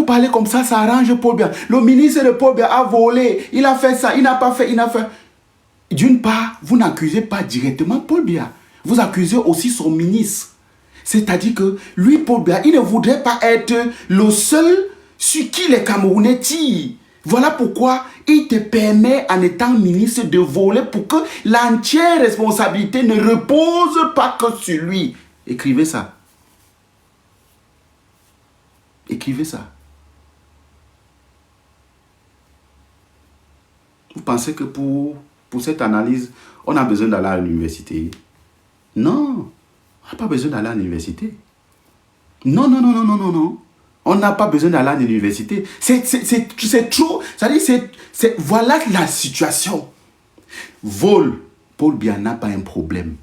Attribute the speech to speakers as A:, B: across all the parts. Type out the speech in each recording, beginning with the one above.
A: vous parlez comme ça arrange Paul Biya. Le ministre de Paul Biya a volé, il a fait ça, il n'a pas fait, il a fait. D'une part, vous n'accusez pas directement Paul Biya. Vous accusez aussi son ministre. C'est-à-dire que lui, Paul Biya, il ne voudrait pas être le seul sur qui les Camerounais tirent. Voilà pourquoi il te permet, en étant ministre, de voler pour que l'entière responsabilité ne repose pas que sur lui. Écrivez ça. Écrivez ça. Vous pensez que pour cette analyse, on a besoin d'aller à l'université? Non, on n'a pas besoin d'aller à l'université. Non, non, non, non, non, non, non. On n'a pas besoin d'aller à l'université. C'est trop. Voilà la situation. Vol, Paul Biya n'a pas un problème.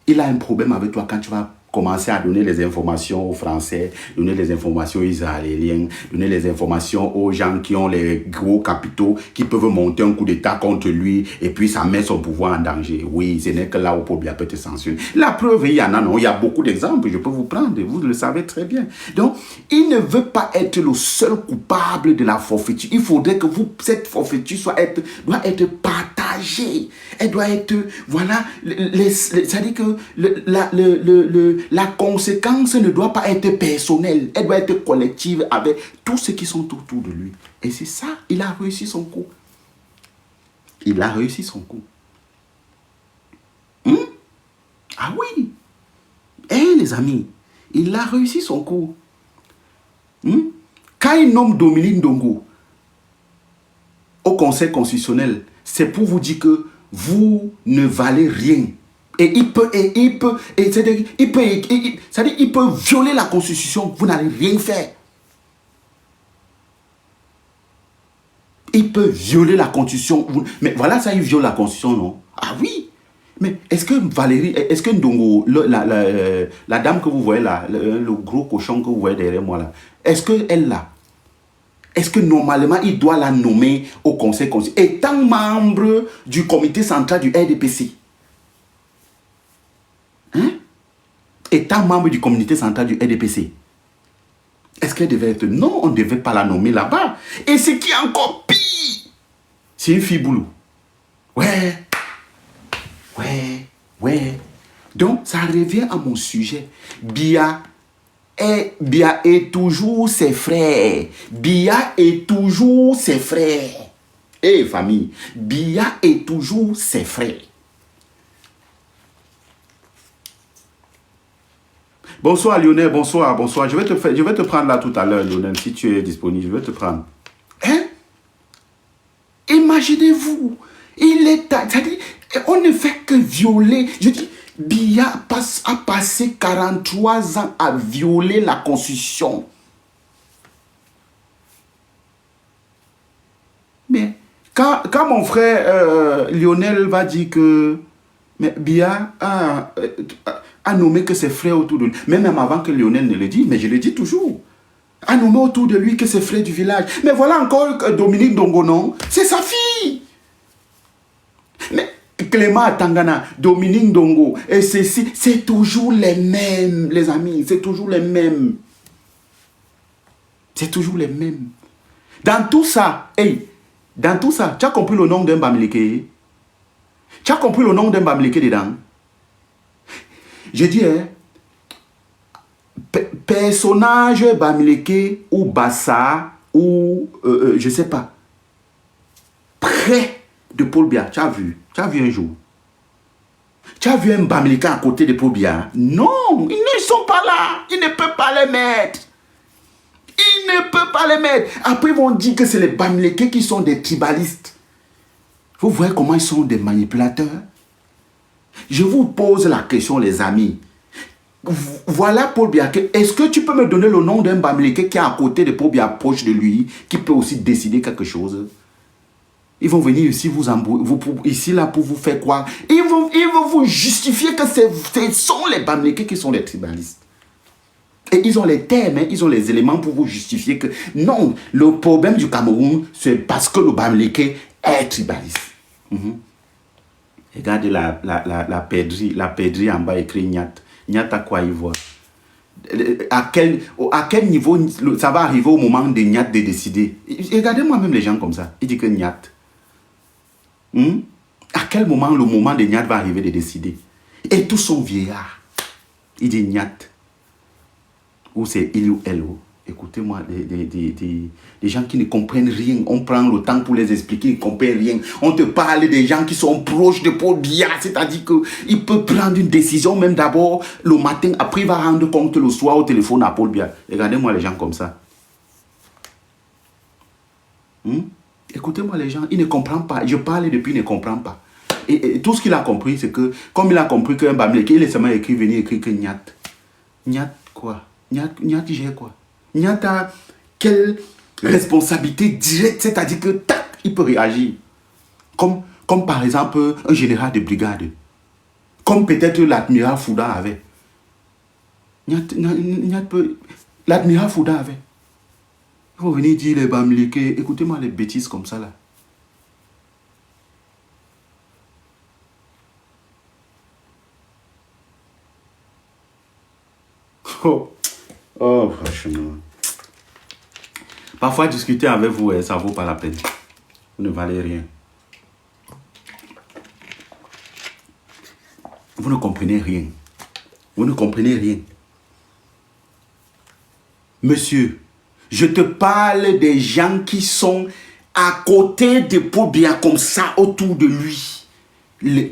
A: Il a un problème avec toi quand tu vas commencer à donner les informations aux Français, donner les informations aux Israéliens, donner les informations aux gens qui ont les gros capitaux, qui peuvent monter un coup d'État contre lui, et puis ça met son pouvoir en danger. Oui, ce n'est que là où Paul Biya peut te censurer. La preuve, il y en a, non, il y a beaucoup d'exemples, je peux vous prendre, vous le savez très bien. Donc, il ne veut pas être le seul coupable de la forfaiture. Il faudrait que cette forfaiture doit être partagée. Elle doit être, voilà, c'est-à-dire que la conséquence ne doit pas être personnelle, elle doit être collective avec tous ceux qui sont autour de lui. Et c'est ça, il a réussi son coup. Il a réussi son coup. Ah oui. Les amis, il a réussi son coup. Quand il nomme Dominique Ndongo au Conseil constitutionnel, c'est pour vous dire que vous ne valez rien. Et il peut violer la Constitution, vous n'allez rien faire. Il peut violer la Constitution. Mais voilà, ça, il viole la Constitution, non? Ah oui. Mais est-ce que Valérie, est-ce que Ndongo, la dame que vous voyez là, le gros cochon que vous voyez derrière moi là, est-ce qu'elle l'a? Est-ce que normalement, il doit la nommer au Conseil constitutionnel, étant membre du comité central du RDPC? Étant membre du comité central du RDPC, est-ce qu'elle devait être? Non, on ne devait pas la nommer là-bas. Et ce qui est encore pire, c'est une fille boulot. Ouais. Donc, ça revient à mon sujet. Biya est toujours ses frères. Biya est toujours ses frères. Famille, Biya est toujours ses frères. Bonsoir Lionel, bonsoir. Je vais te prendre là tout à l'heure, Lionel, si tu es disponible, je vais te prendre. Imaginez-vous, c'est-à-dire, on ne fait que violer. Je dis, Biya a passé 43 ans à violer la Constitution. Mais quand mon frère Lionel va dire que Biya a nommé que ses frères autour de lui, même avant que Lionel ne le dise, mais je le dis toujours, a nommé autour de lui que ses frères du village. Mais voilà encore Dominique Ndongo, non, c'est sa fille. Mais Clément Tangana, Dominique Ndongo, et ceci, c'est toujours les mêmes, les amis, c'est toujours les mêmes. C'est toujours les mêmes. Dans tout ça, tu as compris le nom d'un Bamileke? Tu as compris le nom d'un Bamileke dedans? Je dis, personnage Bamileke ou Bassa ou je sais pas, près de Paul Biya, tu as vu un jour? Tu as vu un Bamileke à côté de Paul Biya? Non, ils ne sont pas là, ils ne peuvent pas les mettre. Ils ne peuvent pas les mettre. Après, ils vont dire que c'est les Bamileke qui sont des tribalistes. Vous voyez comment ils sont des manipulateurs? Je vous pose la question, les amis. Voilà Paul Biya. Est-ce que tu peux me donner le nom d'un Bamileke qui est à côté de Paul Biya, proche de lui, qui peut aussi décider quelque chose? Ils vont venir ici ici là pour vous faire croire. Ils vont vous justifier que ce sont les Bamileke qui sont les tribalistes. Et ils ont les termes, ils ont les éléments pour vous justifier que non, le problème du Cameroun, c'est parce que le Bamileke est tribaliste. Regardez la pédrie en bas écrit Nyat. Nyat à quoi il voit. à quel niveau ça va arriver au moment de Niat de décider. Regardez-moi même les gens comme ça. Il dit que Niat. À quel moment le moment de Niat va arriver de décider? Et tous sont vieillards. Il dit Niat. Ou c'est il ou elle. Écoutez-moi, des gens qui ne comprennent rien. On prend le temps pour les expliquer, ils ne comprennent rien. On te parle des gens qui sont proches de Paul Biya, c'est-à-dire qu'il peut prendre une décision même d'abord le matin, après il va rendre compte le soir au téléphone à Paul Biya. Regardez-moi les gens comme ça. Écoutez-moi les gens, il ne comprend pas. Je parle depuis, il ne comprend pas. Et tout ce qu'il a compris, c'est que, comme il a compris qu'un Bamleke, il est seulement écrit, venir écrire que Niat. Niat quoi? Niat j'ai quoi? Niat a quelle responsabilité directe, c'est-à-dire que tac, il peut réagir. Comme par exemple un général de brigade. Comme peut-être l'admiral Fouda avait. Niat peut... L'admiral Fouda avait. Il faut venir dire les Bamleke, écoutez-moi les bêtises comme ça là. Oh, franchement. Parfois, discuter avec vous, ça ne vaut pas la peine. Vous ne valez rien. Vous ne comprenez rien. Vous ne comprenez rien. Monsieur, je te parle des gens qui sont à côté de Paul Biya comme ça, autour de lui.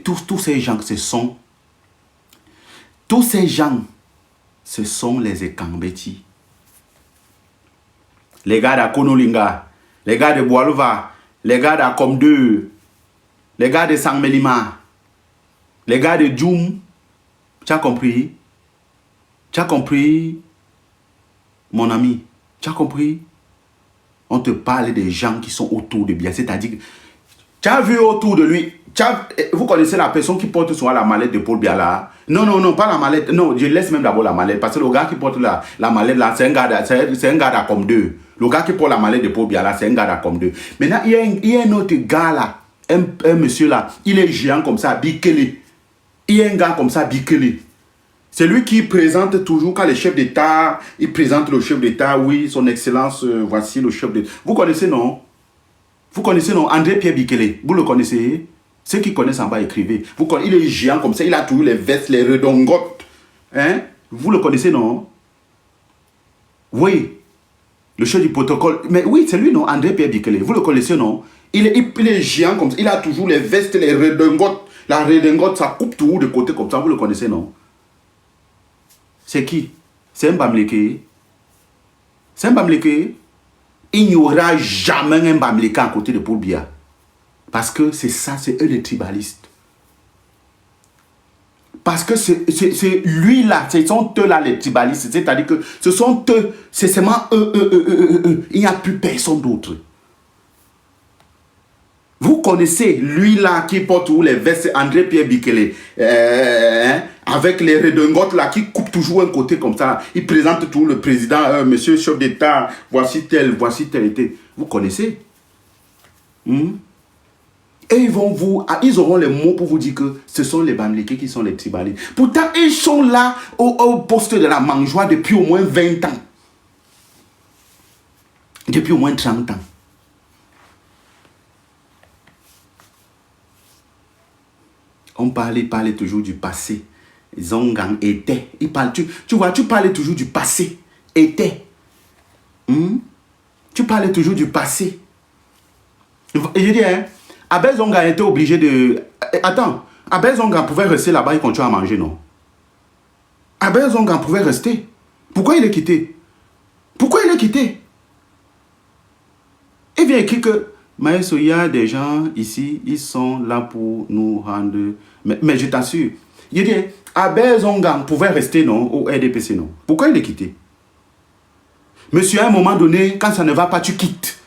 A: Tous ces gens, ce sont... Tous ces gens... Ce sont les Ekambeti. Les gars d'Akonolinga, les gars de Boalova, les gars d'Akom 2, les gars de Sangmelima, les gars de Djoum. Tu as compris? Tu as compris, mon ami? Tu as compris? On te parle des gens qui sont autour de Biya. C'est-à-dire que tu as vu autour de lui. Vous connaissez la personne qui porte souvent la mallette de Paul Biya là? Non, pas la mallette. Non, je laisse même d'abord la mallette. Parce que le gars qui porte la mallette là, c'est un gars d'Akom 2. Le gars qui porte la mallette de Paul Biya là, c'est un gars d'Akom 2. Maintenant, il y a un autre gars là, un monsieur là, il est géant comme ça, Bikele. Il y a un gars comme ça, Bikele. C'est lui qui présente toujours, quand les chefs d'État, il présente le chef d'État, oui, son excellence, voici le chef d'État. Vous connaissez, non? Vous connaissez, non? André Pierre Bikele. Vous le connaissez? Ceux qui connaissent en bas, écrivez. Il est géant comme ça, il a toujours les vestes, les redongotes. Hein? Vous le connaissez, non? Oui. Le chef du protocole. Mais oui, c'est lui, non? André Pierre Bikele. Vous le connaissez, non? Il est géant comme ça, il a toujours les vestes, les redongotes. La redingote, ça coupe tout de côté comme ça, vous le connaissez, non? C'est qui? C'est un Bamleke. C'est un Bamleke. Il n'y aura jamais un Bamleke à côté de Paul Biya. Parce que c'est ça, c'est eux les tribalistes. Parce que c'est lui là, ce sont eux là les tribalistes. C'est-à-dire que ce sont eux, c'est seulement eux. Il n'y a plus personne d'autre. Vous connaissez lui là qui porte tous les vestes, André Pierre Bikele, avec les redingotes là qui coupe toujours un côté comme ça. Il présente tout le président, monsieur chef d'État, voici tel été. Vous connaissez? Et ils auront les mots pour vous dire que ce sont les Bamleke qui sont les tribalistes. Pourtant, ils sont là au poste de la mangeoire depuis au moins 20 ans. Depuis au moins 30 ans. On parlait toujours du passé. Zongang était. Tu parlais toujours du passé. Était. Tu parlais toujours du passé. Et je dis, Abel Zonga était obligé de... Attends, Abel Zonga pouvait rester là-bas et continuer à manger, non? Abel Zonga pouvait rester. Pourquoi il est quitté? Pourquoi il est quitté? Il vient écrire que Maestro, il y a des gens ici, ils sont là pour nous rendre... Mais je t'assure, il dit, Abel Zonga pouvait rester, non, au RDPC, non? Pourquoi il est quitté? Monsieur, à un moment donné, quand ça ne va pas, tu quittes.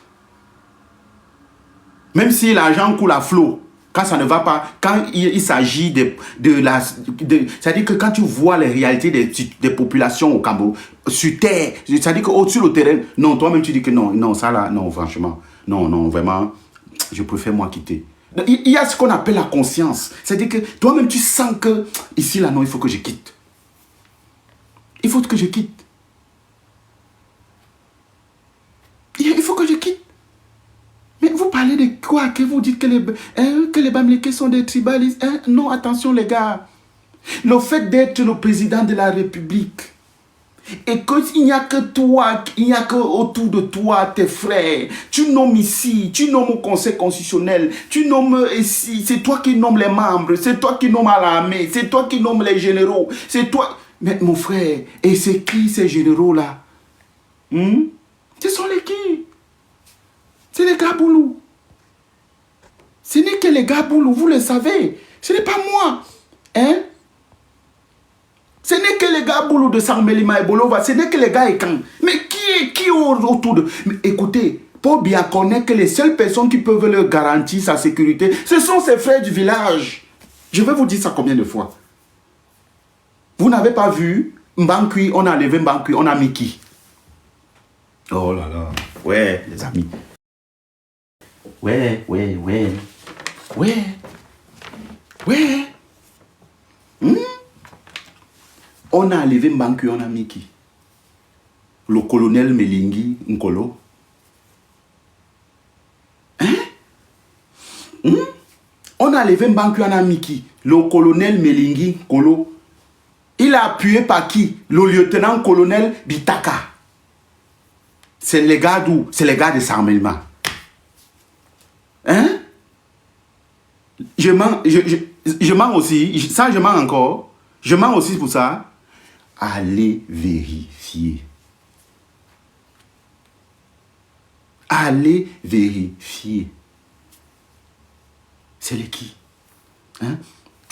A: Même si l'argent coule à flot, quand ça ne va pas, quand il s'agit c'est-à-dire que quand tu vois les réalités des populations au Cameroun, sur terre, c'est-à-dire qu'au-dessus le terrain, non, toi-même tu dis que non, ça là, non, franchement, non, vraiment, je préfère moi quitter. Il y a ce qu'on appelle la conscience. C'est-à-dire que toi-même tu sens que, ici là, non, il faut que je quitte. Il faut que je quitte. Quoi? Que vous dites que les Bamileke sont des tribalistes? Non, attention les gars. Le fait d'être le président de la République et qu'il n'y a que toi, il n'y a que autour de toi tes frères. Tu nommes ici, tu nommes au Conseil constitutionnel, tu nommes ici, c'est toi qui nommes les membres, c'est toi qui nommes à l'armée, c'est toi qui nommes les généraux, c'est toi. Mais mon frère, et c'est qui ces généraux-là? Ce sont les qui? C'est les Gaboulous. Ce n'est que les Gaboulous, vous le savez. Ce n'est pas moi. Hein? Ce n'est que les gars Boulou de Sarmelima et Bolova, ce n'est que les gars Ekan. Mais qui est autour de... Mais écoutez, pour bien connaître que les seules personnes qui peuvent leur garantir sa sécurité, ce sont ses frères du village. Je vais vous dire ça combien de fois. Vous n'avez pas vu Mbankui, on a enlevé Mbankui, on a mis qui? Oh là là. Ouais, les amis. Ouais. On a enlevé Mbankui, on a mis qui? Le colonel Melingi Nkolo. On a enlevé Mbankui, on a mis qui? Le colonel Melingi Nkolo. Il a appuyé par qui? Le lieutenant-colonel Bitaka. C'est les gars d'où? C'est les gars de Sarmelma. Hein? Je mens aussi. Ça, je mens encore. Je mens aussi pour ça. Allez vérifier. Allez vérifier. C'est les qui? Hein?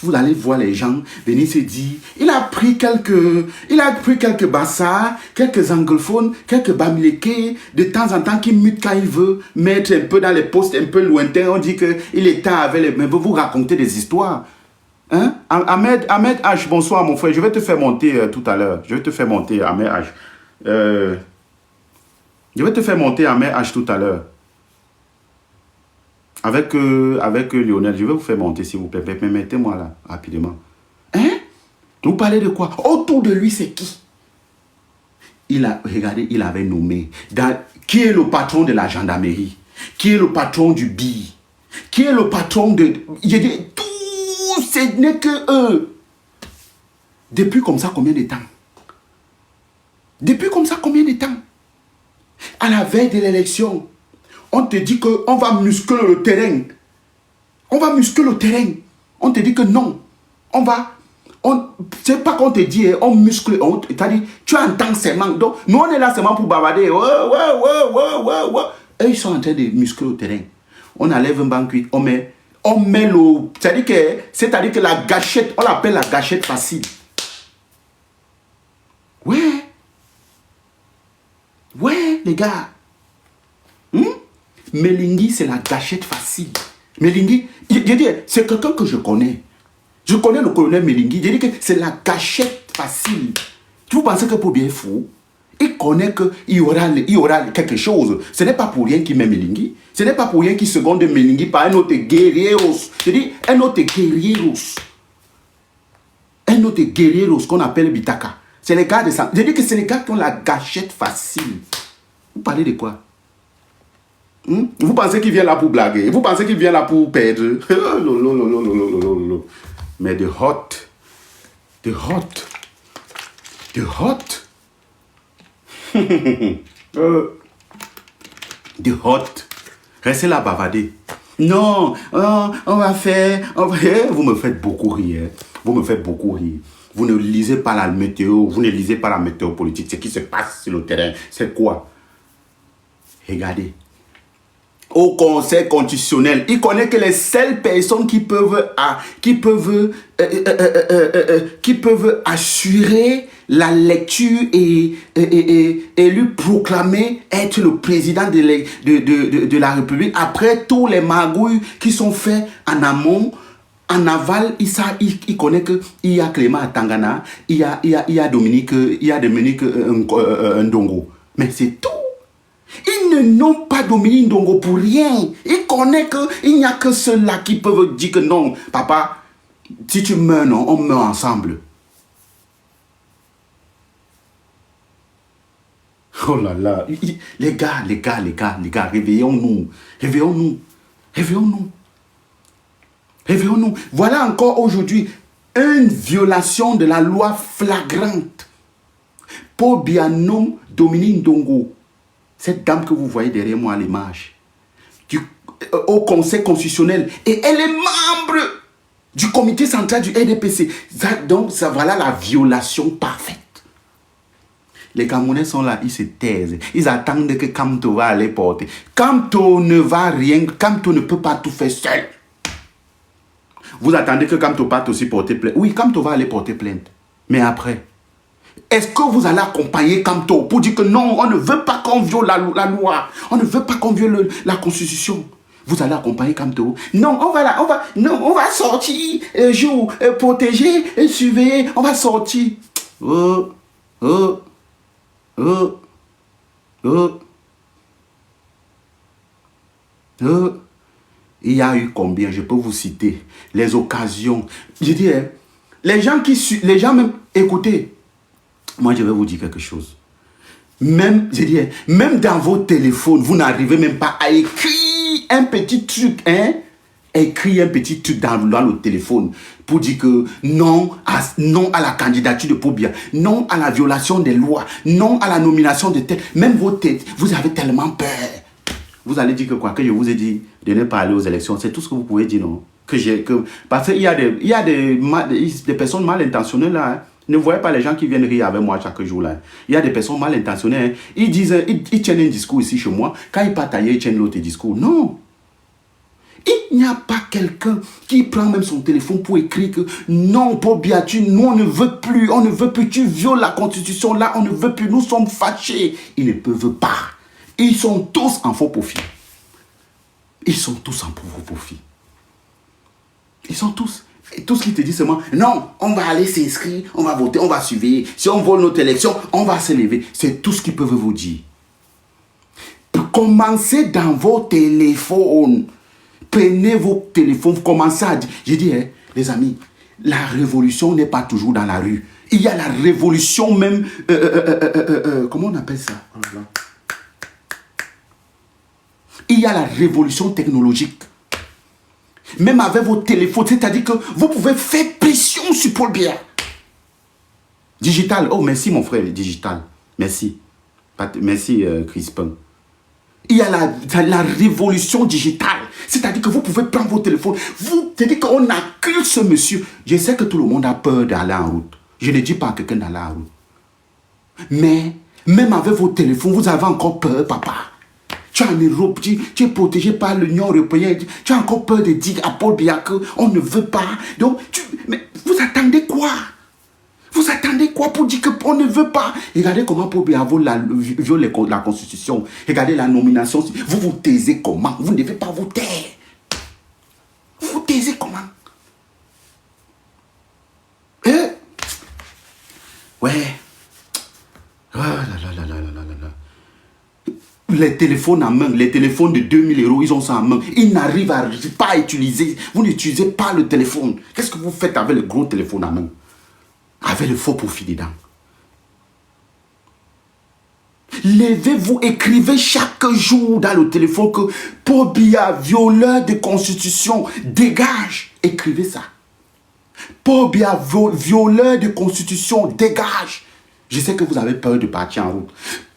A: Vous allez voir les gens venir se dire, il a pris quelques bassards, quelques anglophones, quelques bamileke, de temps en temps qui mute quand il veut, mettre un peu dans les postes un peu lointains, on dit qu'il est temps avec les... Mais vous racontez des histoires. Hein? Ahmed H, bonsoir mon frère, je vais te faire monter tout à l'heure. Je vais te faire monter Ahmed H. Je vais te faire monter Ahmed H tout à l'heure. Avec Lionel, je vais vous faire monter s'il vous plaît. Mais mettez-moi là, rapidement. Hein? Vous parlez de quoi? Autour de lui, c'est qui? Regardez, il avait nommé. Qui est le patron de la gendarmerie? Qui est le patron du BI? Qui est le patron de... Il dit, tout, ce n'est que eux. Depuis comme ça, combien de temps? Depuis comme ça, combien de temps? À la veille de l'élection, on te dit qu'on va muscler le terrain. On va muscler le terrain. On te dit que non. C'est pas qu'on te dit, on muscle. C'est-à-dire, tu entends seulement. Donc, nous, on est là seulement pour bavarder. Ouais. Et ils sont en train de muscler le terrain. On enlève un banquier, on met le... C'est-à-dire que la gâchette, on l'appelle la gâchette facile. Ouais, les gars. Melingi, c'est la gâchette facile. Melingi, c'est quelqu'un que je connais. Je connais le colonel Melingi. Je dis que c'est la gâchette facile. Vous pensez que pour bien fou, il connaît qu'il y aura quelque chose. Ce n'est pas pour rien qu'il met Melingi. Ce n'est pas pour rien qu'il seconde Melingi par un autre guerrieros. Je dis un autre guerrieros. Un autre guerrieros qu'on appelle Bitaka. C'est les gars de ça. Je dis que c'est les gars qui ont la gâchette facile. Vous parlez de quoi? Vous pensez qu'il vient là pour blaguer? Vous pensez qu'il vient là pour perdre? Mais the hot. Restez là bavarder. Non, on va faire... Vous me faites beaucoup rire. Vous ne lisez pas la météo. Vous ne lisez pas la météo politique. Ce qui se passe sur le terrain, c'est quoi? Regardez. Au Conseil constitutionnel, il connaît que les seules personnes qui peuvent assurer la lecture et lui proclamer être le président de la République après tous les magouilles qui sont faits en amont. En aval, il connaît qu'il y a Clément Tangana, il y a Dominique Ndongo. Mais c'est tout. Ils ne nomment pas Dominique Ndongo pour rien. Ils connaissent qu'il n'y a que ceux-là qui peuvent dire que non, papa, si tu meurs, non, on meurt ensemble. Oh là là. Les gars, réveillons-nous. Réveillons-nous. Réveillons-nous. Voilà encore aujourd'hui une violation de la loi flagrante. Paul Bianom Dominique Ndongo, cette dame que vous voyez derrière moi à l'image, au Conseil constitutionnel, et elle est membre du comité central du RDPC. Donc, ça, voilà la violation parfaite. Les Camerounais sont là, ils se taisent. Ils attendent que Kamto va aller porter. Kamto ne va rien, Kamto ne peut pas tout faire seul. Vous attendez que Kamto parte aussi porter plainte. Oui, Kamto va aller porter plainte. Mais après, est-ce que vous allez accompagner Kamto pour dire que non, on ne veut pas qu'on viole la loi. On ne veut pas qu'on viole la constitution. Vous allez accompagner Kamto. Non, on va sortir, protéger, surveiller. On va sortir. Il y a eu combien, je peux vous citer, les occasions. Je dis, les gens même, écoutez, moi je vais vous dire quelque chose. Même, je dis, même dans vos téléphones, vous n'arrivez même pas à écrire un petit truc, écrire un petit truc dans le téléphone pour dire que non à la candidature de Paul Biya, non à la violation des lois, non à la nomination de tel. Même vos têtes, vous avez tellement peur. Vous allez dire que quoi? Que je vous ai dit de ne pas aller aux élections. C'est tout ce que vous pouvez dire, non? Parce qu'il y a des personnes mal intentionnées là. Hein. Ne voyez pas les gens qui viennent rire avec moi chaque jour là. Il y a des personnes mal intentionnées. Hein. Ils disent, ils tiennent un discours ici chez moi. Quand ils partent ailleurs, ils tiennent l'autre discours. Non. Il n'y a pas quelqu'un qui prend même son téléphone pour écrire que non, Paul Biya, nous on ne veut plus, tu violes la constitution là, on ne veut plus, nous sommes fâchés. Ils ne peuvent pas. Ils sont tous en faux profit. Ils sont tous en faux profit. Ils sont tous. Et tout ce qu'ils te disent seulement, non, on va aller s'inscrire, on va voter, on va surveiller. Si on vole notre élection, on va se lever. C'est tout ce qu'ils peuvent vous dire. Commencez dans vos téléphones. Prenez vos téléphones, commencez à dire. J'ai dit, les amis, la révolution n'est pas toujours dans la rue. Il y a la révolution même, comment on appelle ça? Il y a la révolution technologique. Même avec vos téléphones, c'est-à-dire que vous pouvez faire pression sur Paul Biya. Digital. Oh, merci mon frère, digital. Merci. Merci, Crispin. Il y a la révolution digitale. C'est-à-dire que vous pouvez prendre vos téléphones. C'est-à-dire qu'on accuse ce monsieur. Je sais que tout le monde a peur d'aller en route. Je ne dis pas à quelqu'un d'aller en route. Mais, même avec vos téléphones, vous avez encore peur, papa. Tu es en Europe, tu es protégé par l'Union européenne. Tu as encore peur de dire à Paul Biya qu'on ne veut pas. Donc, mais vous attendez quoi? Vous attendez quoi pour dire qu'on ne veut pas? Regardez comment Paul Biya viole la Constitution. Regardez la nomination. Vous vous taisez comment? Vous ne devez pas vous taire. Vous vous taisez comment? Ouais. Oh là là là là là là là. Les téléphones en main, les téléphones de 2000 €, ils ont ça en main. Ils n'arrivent pas à utiliser. Vous n'utilisez pas le téléphone. Qu'est-ce que vous faites avec le gros téléphone en main? Avec le faux profit dedans. Levez-vous, écrivez chaque jour dans le téléphone que Paul Biya, violeur de constitution, dégage. Écrivez ça. Paul Biya, violeur de constitution, dégage. Je sais que vous avez peur de partir en route.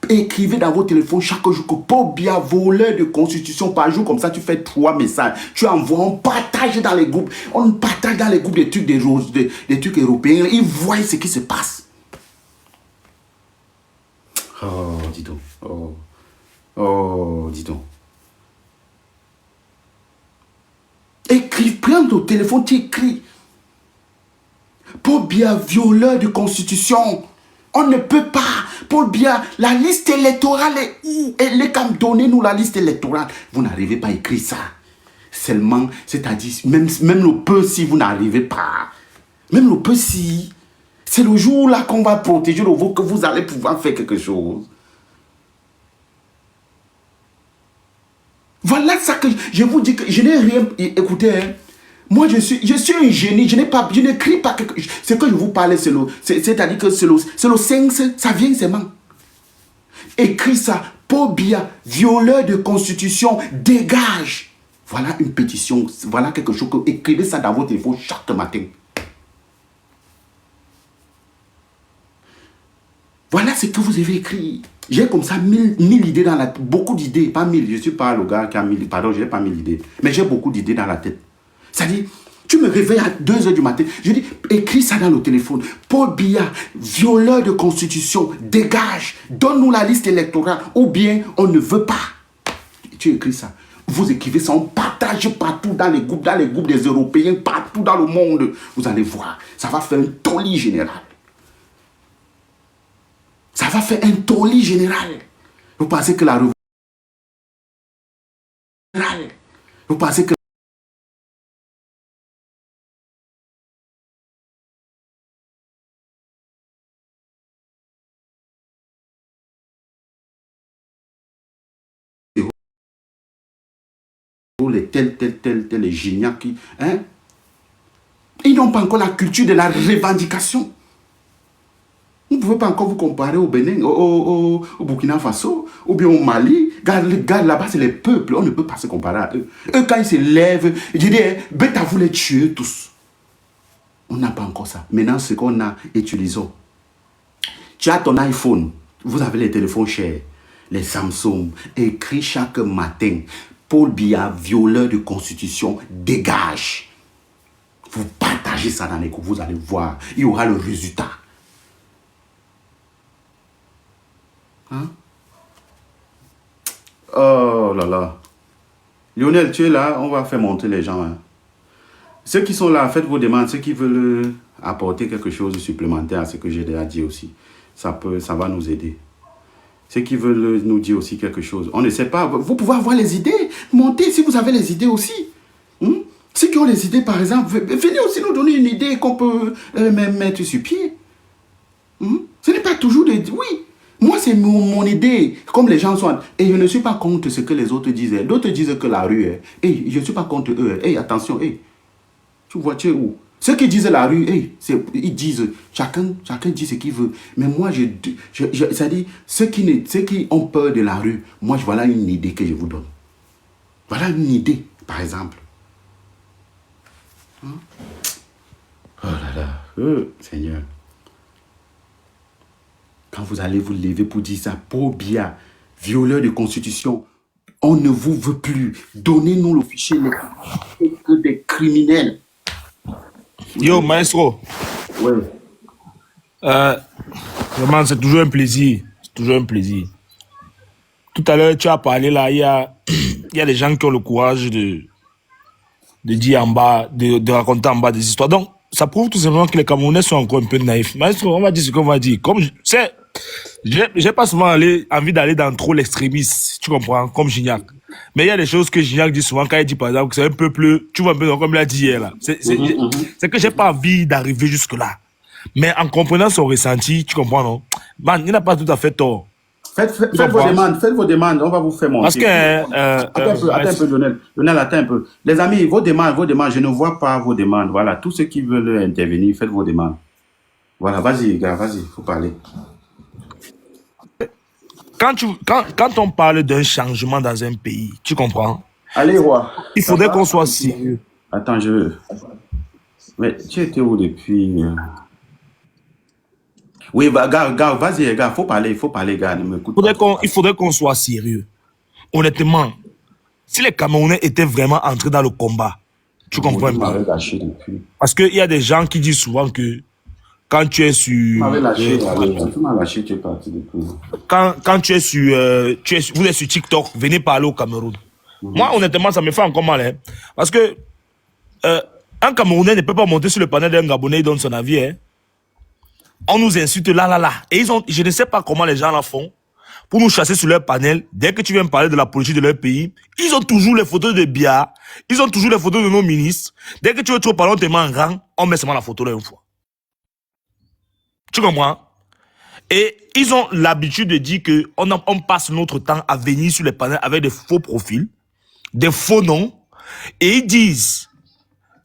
A: Écrivez dans vos téléphones chaque jour que Paul Biya, voleur de constitution, par jour, comme ça tu fais 3 messages. Tu envoies, on partage dans les groupes. On partage dans les groupes des trucs, des trucs européens. Ils voient ce qui se passe. Oh, dis donc. Oh, dis donc. Écris, prends ton téléphone, tu écris. Paul Biya, violeur de constitution. On ne peut pas. Paul Biya, la liste électorale est où? Elle est comme donnez-nous la liste électorale. Vous n'arrivez pas à écrire ça. Seulement, c'est-à-dire, même le peu si vous n'arrivez pas. Même le peu si. C'est le jour là qu'on va protéger le vote que vous allez pouvoir faire quelque chose. Voilà ça que je vous dis que je n'ai rien. Écoutez, hein. Moi, je suis un génie. Je n'écris pas quelque chose. Ce que je vous parlais, c'est-à-dire que c'est le sens, ça vient seulement. Écris ça. Paul Biya, violeur de constitution, dégage. Voilà une pétition, voilà quelque chose que écrivez ça dans votre téléphone chaque matin. Voilà ce que vous avez écrit. J'ai comme ça 1000 idées dans la tête, beaucoup d'idées, pas 1000, je ne suis pas le gars qui a 1000, pardon, je n'ai pas 1000 idées, mais j'ai beaucoup d'idées dans la tête. C'est-à-dire, tu me réveilles à 2 h du matin, je dis, écris ça dans le téléphone. Paul Biya, violeur de constitution, dégage, donne-nous la liste électorale, ou bien on ne veut pas. Tu écris ça. Vous écrivez ça, on partage partout dans les groupes des Européens, partout dans le monde. Vous allez voir, ça va faire un tollé général. Ça va faire un tollé général. Vous pensez que la révolution... Vous pensez que... les tels, les géniaux qui... Hein? Ils n'ont pas encore la culture de la revendication. Vous ne pouvez pas encore vous comparer au Bénin, au Burkina Faso, ou bien au Mali. Regarde là-bas, c'est les peuples. On ne peut pas se comparer à eux. Eux, quand ils se lèvent, je dis, bête à vous les tuer tous. On n'a pas encore ça. Maintenant, ce qu'on a, utilisons. Tu as ton iPhone. Vous avez les téléphones chers, les Samsung. Écris chaque matin. Paul Biya, violeur de constitution, dégage. Vous partagez ça dans les groupes, vous allez voir. Il y aura le résultat. Hein? Oh là là. Lionel, tu es là, on va faire monter les gens. Hein. Ceux qui sont là, faites vos demandes. Ceux qui veulent apporter quelque chose de supplémentaire à ce que j'ai déjà dit aussi, ça va nous aider. Ceux qui veulent nous dire aussi quelque chose, on ne sait pas. Vous pouvez avoir les idées. Montez si vous avez les idées aussi. Ceux qui ont les idées, par exemple, venez aussi nous donner une idée qu'on peut même mettre sur pied. Ce n'est pas toujours des... Oui. Moi, c'est mon idée, comme les gens sont... Et je ne suis pas contre ce que les autres disent. D'autres disent que la rue... je ne suis pas contre eux. Attention, tu vois, tu es où? Ceux qui disent la rue, ils disent... Chacun dit ce qu'il veut. Mais moi, c'est-à-dire, ceux qui ont peur de la rue, moi, voilà une idée que je vous donne. Voilà une idée, par exemple. Oh là là, Seigneur. Quand vous allez vous lever pour dire ça, Paul Biya, violeur de constitution, on ne vous veut plus. Donnez-nous le fichier des criminels.
B: Yo, maestro.
A: Ouais.
B: Vraiment, c'est toujours un plaisir. C'est toujours un plaisir. Tout à l'heure, tu as parlé là, il y a des gens qui ont le courage de dire en bas, de raconter en bas des histoires. Donc, ça prouve tout simplement que les Camerounais sont encore un peu naïfs. Maestro, on va dire ce qu'on va dire. Comme j'ai pas souvent envie d'aller dans trop l'extrémiste, tu comprends, comme Gignac. Mais il y a des choses que Gignac dit souvent quand il dit par exemple que c'est un peuple, tu vois un peu comme il a dit hier là. C'est que j'ai pas envie d'arriver jusque là. Mais en comprenant son ressenti, tu comprends, non? Man, il n'a pas tout à fait tort.
A: Faites vos demandes, on va vous faire monter.
B: Parce que...
A: attends un peu, Lionel, attends un peu. Les amis, vos demandes, je ne vois pas vos demandes. Voilà, tous ceux qui veulent intervenir, faites vos demandes. Voilà, vas-y, gars, vas-y, faut parler.
B: Quand on parle d'un changement dans un pays, tu comprends?
A: Allez, roi.
B: Il faudrait qu'on soit sérieux.
A: Attends, mais tu étais où depuis... Oui, bah, gars, vas-y, gars, faut parler, gars, ne m'écoute pas.
B: Il faudrait qu'on soit sérieux. Honnêtement, si les Camerounais étaient vraiment entrés dans le combat, tu comprends pas? Parce qu'il y a des gens qui disent souvent que quand tu es sur...
A: Tu m'avais lâché, tu es parti depuis.
B: Quand tu es sur... vous êtes sur TikTok, venez parler au Cameroun. Moi, honnêtement, ça me fait encore mal. Hein, parce que un Camerounais ne peut pas monter sur le panel d'un Gabonais et donner son avis. Hein. On nous insulte là. Et je ne sais pas comment les gens la font pour nous chasser sur leur panel. Dès que tu viens me parler de la politique de leur pays, ils ont toujours les photos de Biya, ils ont toujours les photos de nos ministres. Dès que tu veux trop parler, on te met en rang, on met seulement la photo là une fois. Tu comprends? Et ils ont l'habitude de dire qu'on passe notre temps à venir sur les panels avec des faux profils, des faux noms, et ils disent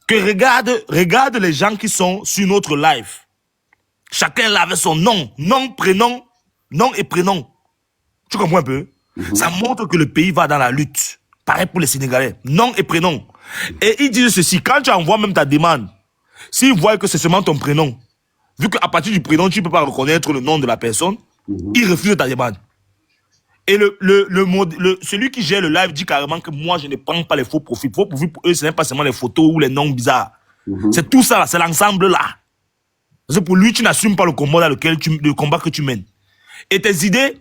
B: que regarde les gens qui sont sur notre live. Chacun là avec son nom et prénom. Tu comprends un peu? Ça montre que le pays va dans la lutte. Pareil pour les Sénégalais. Nom et prénom. Et ils disent ceci, quand tu envoies même ta demande, s'ils voient que c'est seulement ton prénom, vu qu'à partir du prénom, tu ne peux pas reconnaître le nom de la personne, ils refusent ta demande. Et celui qui gère le live dit carrément que moi, je ne prends pas les faux profils. Faux profils, pour eux, ce n'est pas seulement les photos ou les noms bizarres. C'est tout ça, c'est l'ensemble là. Parce que pour lui, tu n'assumes pas le combat le combat que tu mènes. Et tes idées,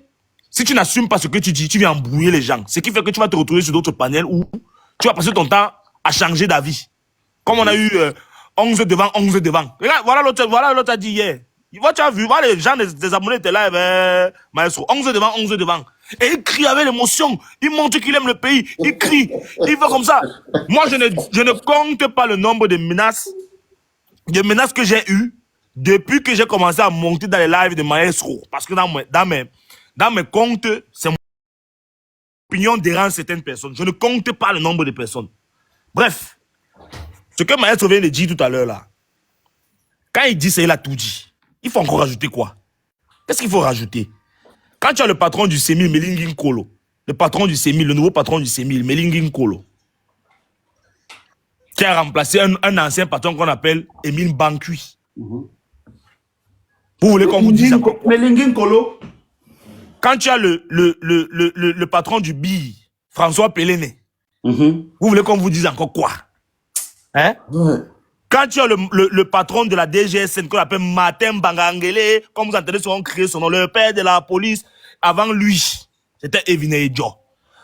B: si tu n'assumes pas ce que tu dis, tu viens embrouiller les gens. Ce qui fait que tu vas te retrouver sur d'autres panels où tu vas passer ton temps à changer d'avis. Comme on a eu 11 devant, 11 devant. Regarde, voilà l'autre a dit hier. Tu as vu, voilà les gens des abonnés étaient là, maestro. 11 devant, 11 devant. Et il crie avec l'émotion. Il montre qu'il aime le pays. Il crie. Il fait comme ça. Moi, je ne compte pas le nombre de menaces que j'ai eues depuis que j'ai commencé à monter dans les lives de maestro. Parce que dans mes comptes, c'est mon opinion dérange certaines personnes. Je ne compte pas le nombre de personnes. Bref. Ce que maestro vient de dire tout à l'heure là. Quand il dit ça, il a tout dit. Il faut encore rajouter quoi? Qu'est-ce qu'il faut rajouter? Quand tu as le patron du Sémil, Melingin Kolo, le patron du Sémil, le nouveau patron du Sémil, Melingin Kolo, qui a remplacé un ancien patron qu'on appelle Émile Bankui. Vous voulez qu'on vous dise encore?
A: Melingin Kolo.
B: Quand tu as le patron du BI, François Péléné, vous voulez qu'on vous dise encore quoi? Hein?
A: Ouais.
B: Quand tu as le patron de la DGSN qu'on appelle Martin Bangangele, comme vous entendez souvent crier son nom, le père de la police, avant lui, c'était Evine Edjo.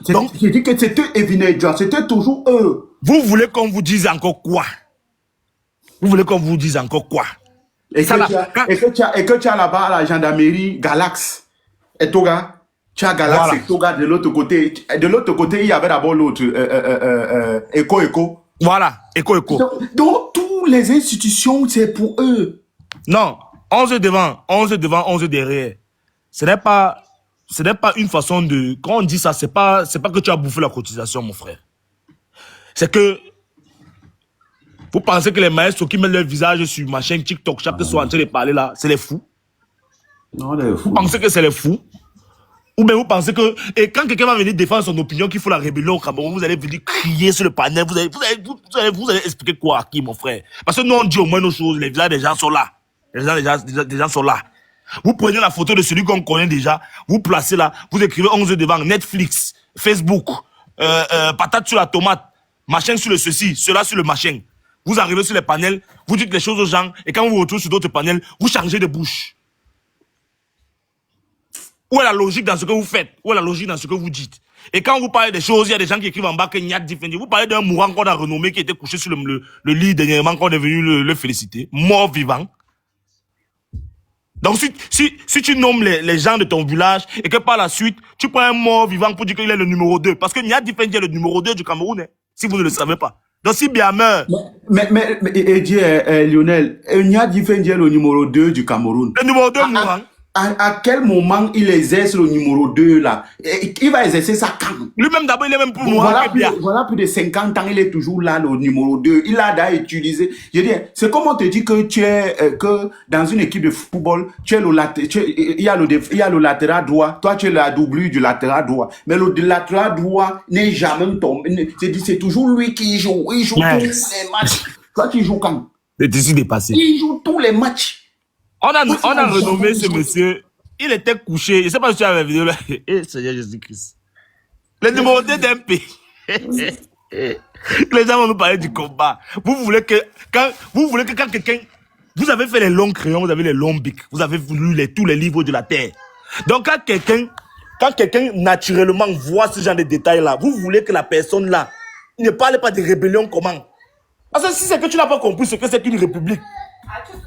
A: Donc, j'ai dit que c'était Evine Edjo, c'était toujours eux.
B: Vous voulez qu'on vous dise encore quoi? Vous voulez qu'on vous dise encore quoi?
A: Et que tu as là-bas la gendarmerie Galax et Toga. Tu as Galax
B: Voilà.
A: et Toga de l'autre côté. De l'autre côté, il y avait d'abord l'autre, Eco.
B: Voilà, Eco.
A: Donc, toutes les institutions, c'est pour eux.
B: Non, 11 devant, 11 derrière. Ce n'est pas une façon de... Quand on dit ça, c'est pas que tu as bouffé la cotisation, mon frère. C'est que vous pensez que les maestros qui mettent leur visage sur ma chaîne TikTok chaque soir en train de parler là, c'est les fous?
A: Non, les fous.
B: Vous pensez que c'est les fous? Ou bien vous pensez que... Et quand quelqu'un va venir défendre son opinion qu'il faut la rébellion au Cameroun, vous allez venir crier sur le panel, vous allez expliquer quoi à qui, mon frère? Parce que nous, on dit au moins nos choses, les visages des gens sont là. Les gens sont là. Vous prenez la photo de celui qu'on connaît déjà, vous placez là, vous écrivez 11 devant, Netflix, Facebook, patate sur la tomate, machin sur le ceci, cela sur le machin. Vous arrivez sur les panels, vous dites les choses aux gens, et quand vous vous retrouvez sur d'autres panels, vous changez de bouche. Où est la logique dans ce que vous faites? Où est la logique dans ce que vous dites? Et quand vous parlez des choses, il y a des gens qui écrivent en bas que Nyat Difendi. Vous parlez d'un mourant qu'on a renommé qui était couché sur le lit dernièrement, qu'on est venu le féliciter. Mort vivant. Donc si tu nommes les gens de ton village et que par la suite, tu prends un mort vivant pour dire qu'il est le numéro 2. Parce que Nyat Difendi est le numéro 2 du Cameroun, hein, si vous ne le savez pas. Donc si bien meurt...
A: Mais Lionel, Nyat Difendi est le numéro 2 du Cameroun.
B: Le numéro 2 mourant.
A: À quel moment il exerce le numéro 2 là? Il va exercer ça quand?
B: Lui-même d'abord, il est même plus mourant que bien.
A: Voilà plus de 50 ans, il est toujours là, le numéro 2. Il a d'ailleurs utilisé. Je veux dire, c'est comme on te dit que tu es, que dans une équipe de football, tu es il y a le latéral droit. Toi, tu es la doublure du latéral droit. Mais le latéral droit n'est jamais tombé. C'est toujours lui qui joue. Il joue tous les matchs. Toi, tu joues quand?
B: C'est ici dépassé.
A: Il joue tous les matchs.
B: On a renommé ce monsieur. Il était couché. Je ne sais pas si tu as la vidéo là. Eh, Seigneur Jésus-Christ. Le numéro 2 d'un pays. Les gens vont nous parler du combat. Vous voulez que quand quelqu'un... Vous avez fait les longs crayons, vous avez les longs bics. Vous avez lu tous les livres de la terre. Donc quand quelqu'un naturellement voit ce genre de détails là, vous voulez que la personne là ne parle pas de rébellion comment? Parce que si c'est que tu n'as pas compris ce que c'est qu'une république,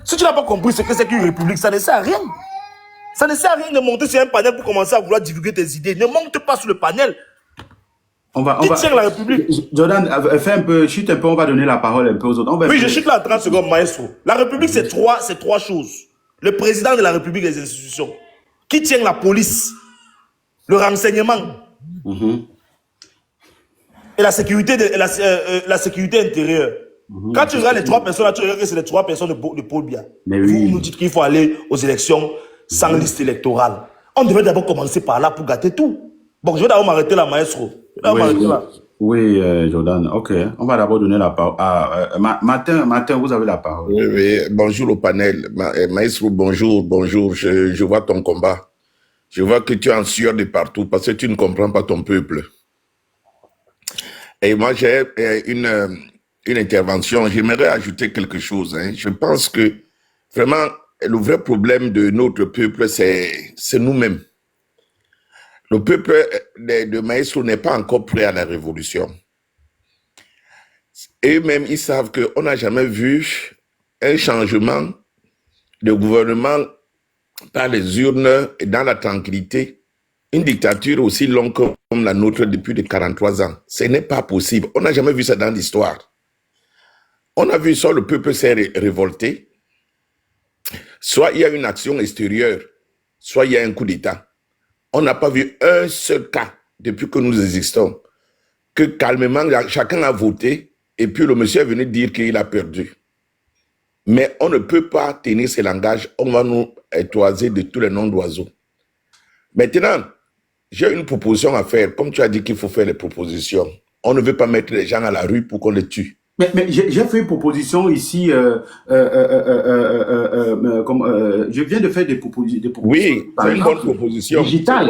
B: si tu n'as pas compris ce que c'est qu'une république, ça ne sert à rien. Ça ne sert à rien de monter sur un panel pour commencer à vouloir divulguer tes idées. Ne monte pas sur le panel. Qui tient la République?
A: Jordan, chute un peu, on va donner la parole un peu aux autres.
B: Oui, je chute là en 30 secondes, maestro. La République, c'est trois choses. Le président de la République et les institutions. Qui tient la police? Le renseignement. Et la sécurité, la sécurité intérieure. Quand tu regardes les trois personnes, là, tu regardes que c'est les trois personnes de Paul Biya. Vous nous dites qu'il faut aller aux élections sans liste électorale. On devait d'abord commencer par là pour gâter tout. Bon, je vais d'abord m'arrêter là, maestro. Je vais m'arrêter là.
A: Oui, Jordan. OK. On va d'abord donner la parole à Martin, vous avez la parole.
C: Oui, oui. Bonjour au panel. Maestro, bonjour, bonjour. Je vois ton combat. Je vois que tu es en sueur de partout parce que tu ne comprends pas ton peuple. Et moi, j'ai une intervention. J'aimerais ajouter quelque chose. Hein. Je pense que vraiment, le vrai problème de notre peuple, c'est nous-mêmes. Le peuple de Maestro n'est pas encore prêt à la révolution. Et eux-mêmes, ils savent qu'on n'a jamais vu un changement de gouvernement par les urnes et dans la tranquillité, une dictature aussi longue comme la nôtre depuis de 43 ans. Ce n'est pas possible. On n'a jamais vu ça dans l'histoire. On a vu ça, le peuple s'est révolté. Soit il y a une action extérieure, soit il y a un coup d'État. On n'a pas vu un seul cas depuis que nous existons, que calmement, chacun a voté et puis le monsieur est venu dire qu'il a perdu. Mais on ne peut pas tenir ce langage, on va nous toiser de tous les noms d'oiseaux. Maintenant, j'ai une proposition à faire. Comme tu as dit qu'il faut faire les propositions, on ne veut pas mettre les gens à la rue pour qu'on les tue.
A: Mais j'ai fait une proposition ici. Je viens de faire des propositions.
C: Oui, c'est une bonne proposition.
A: Digitale.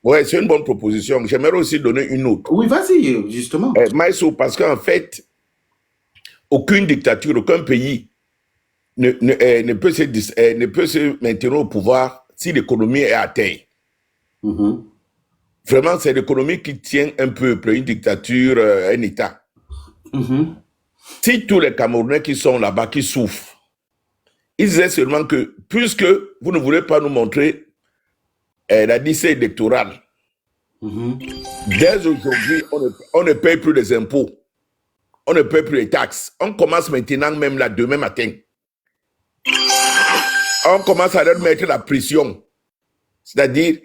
C: Oui, c'est une bonne proposition. J'aimerais aussi donner une autre.
A: Oui, vas-y, justement.
C: Maïso, parce qu'en fait, aucune dictature, aucun pays ne peut se maintenir au pouvoir si l'économie est à terre. Vraiment, c'est l'économie qui tient un peuple, une dictature, un État. Si tous les Camerounais qui sont là-bas, qui souffrent, ils disaient seulement que, puisque vous ne voulez pas nous montrer la liste électorale, dès aujourd'hui, on ne paye plus les impôts, on ne paye plus les taxes. On commence maintenant, même là, demain matin. On commence à leur mettre la pression. C'est-à-dire,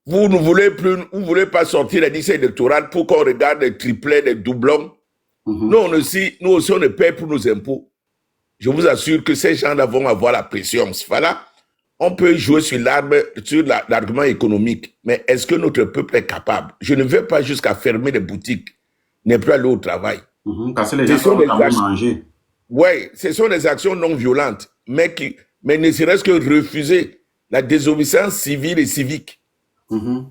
C: vous ne voulez pas sortir la liste électorale pour qu'on regarde les triplets, les doublons. Nous aussi, on ne paie pour nos impôts. Je vous assure que ces gens-là vont avoir la pression. Voilà. On peut jouer sur l'argument économique, mais est-ce que notre peuple est capable? Je ne vais pas jusqu'à fermer les boutiques, ne plus aller au travail.
A: Parce que les gens sont quand même manger.
C: Oui, ce sont des actions non violentes, mais ne serait-ce que refuser la désobéissance civile et civique.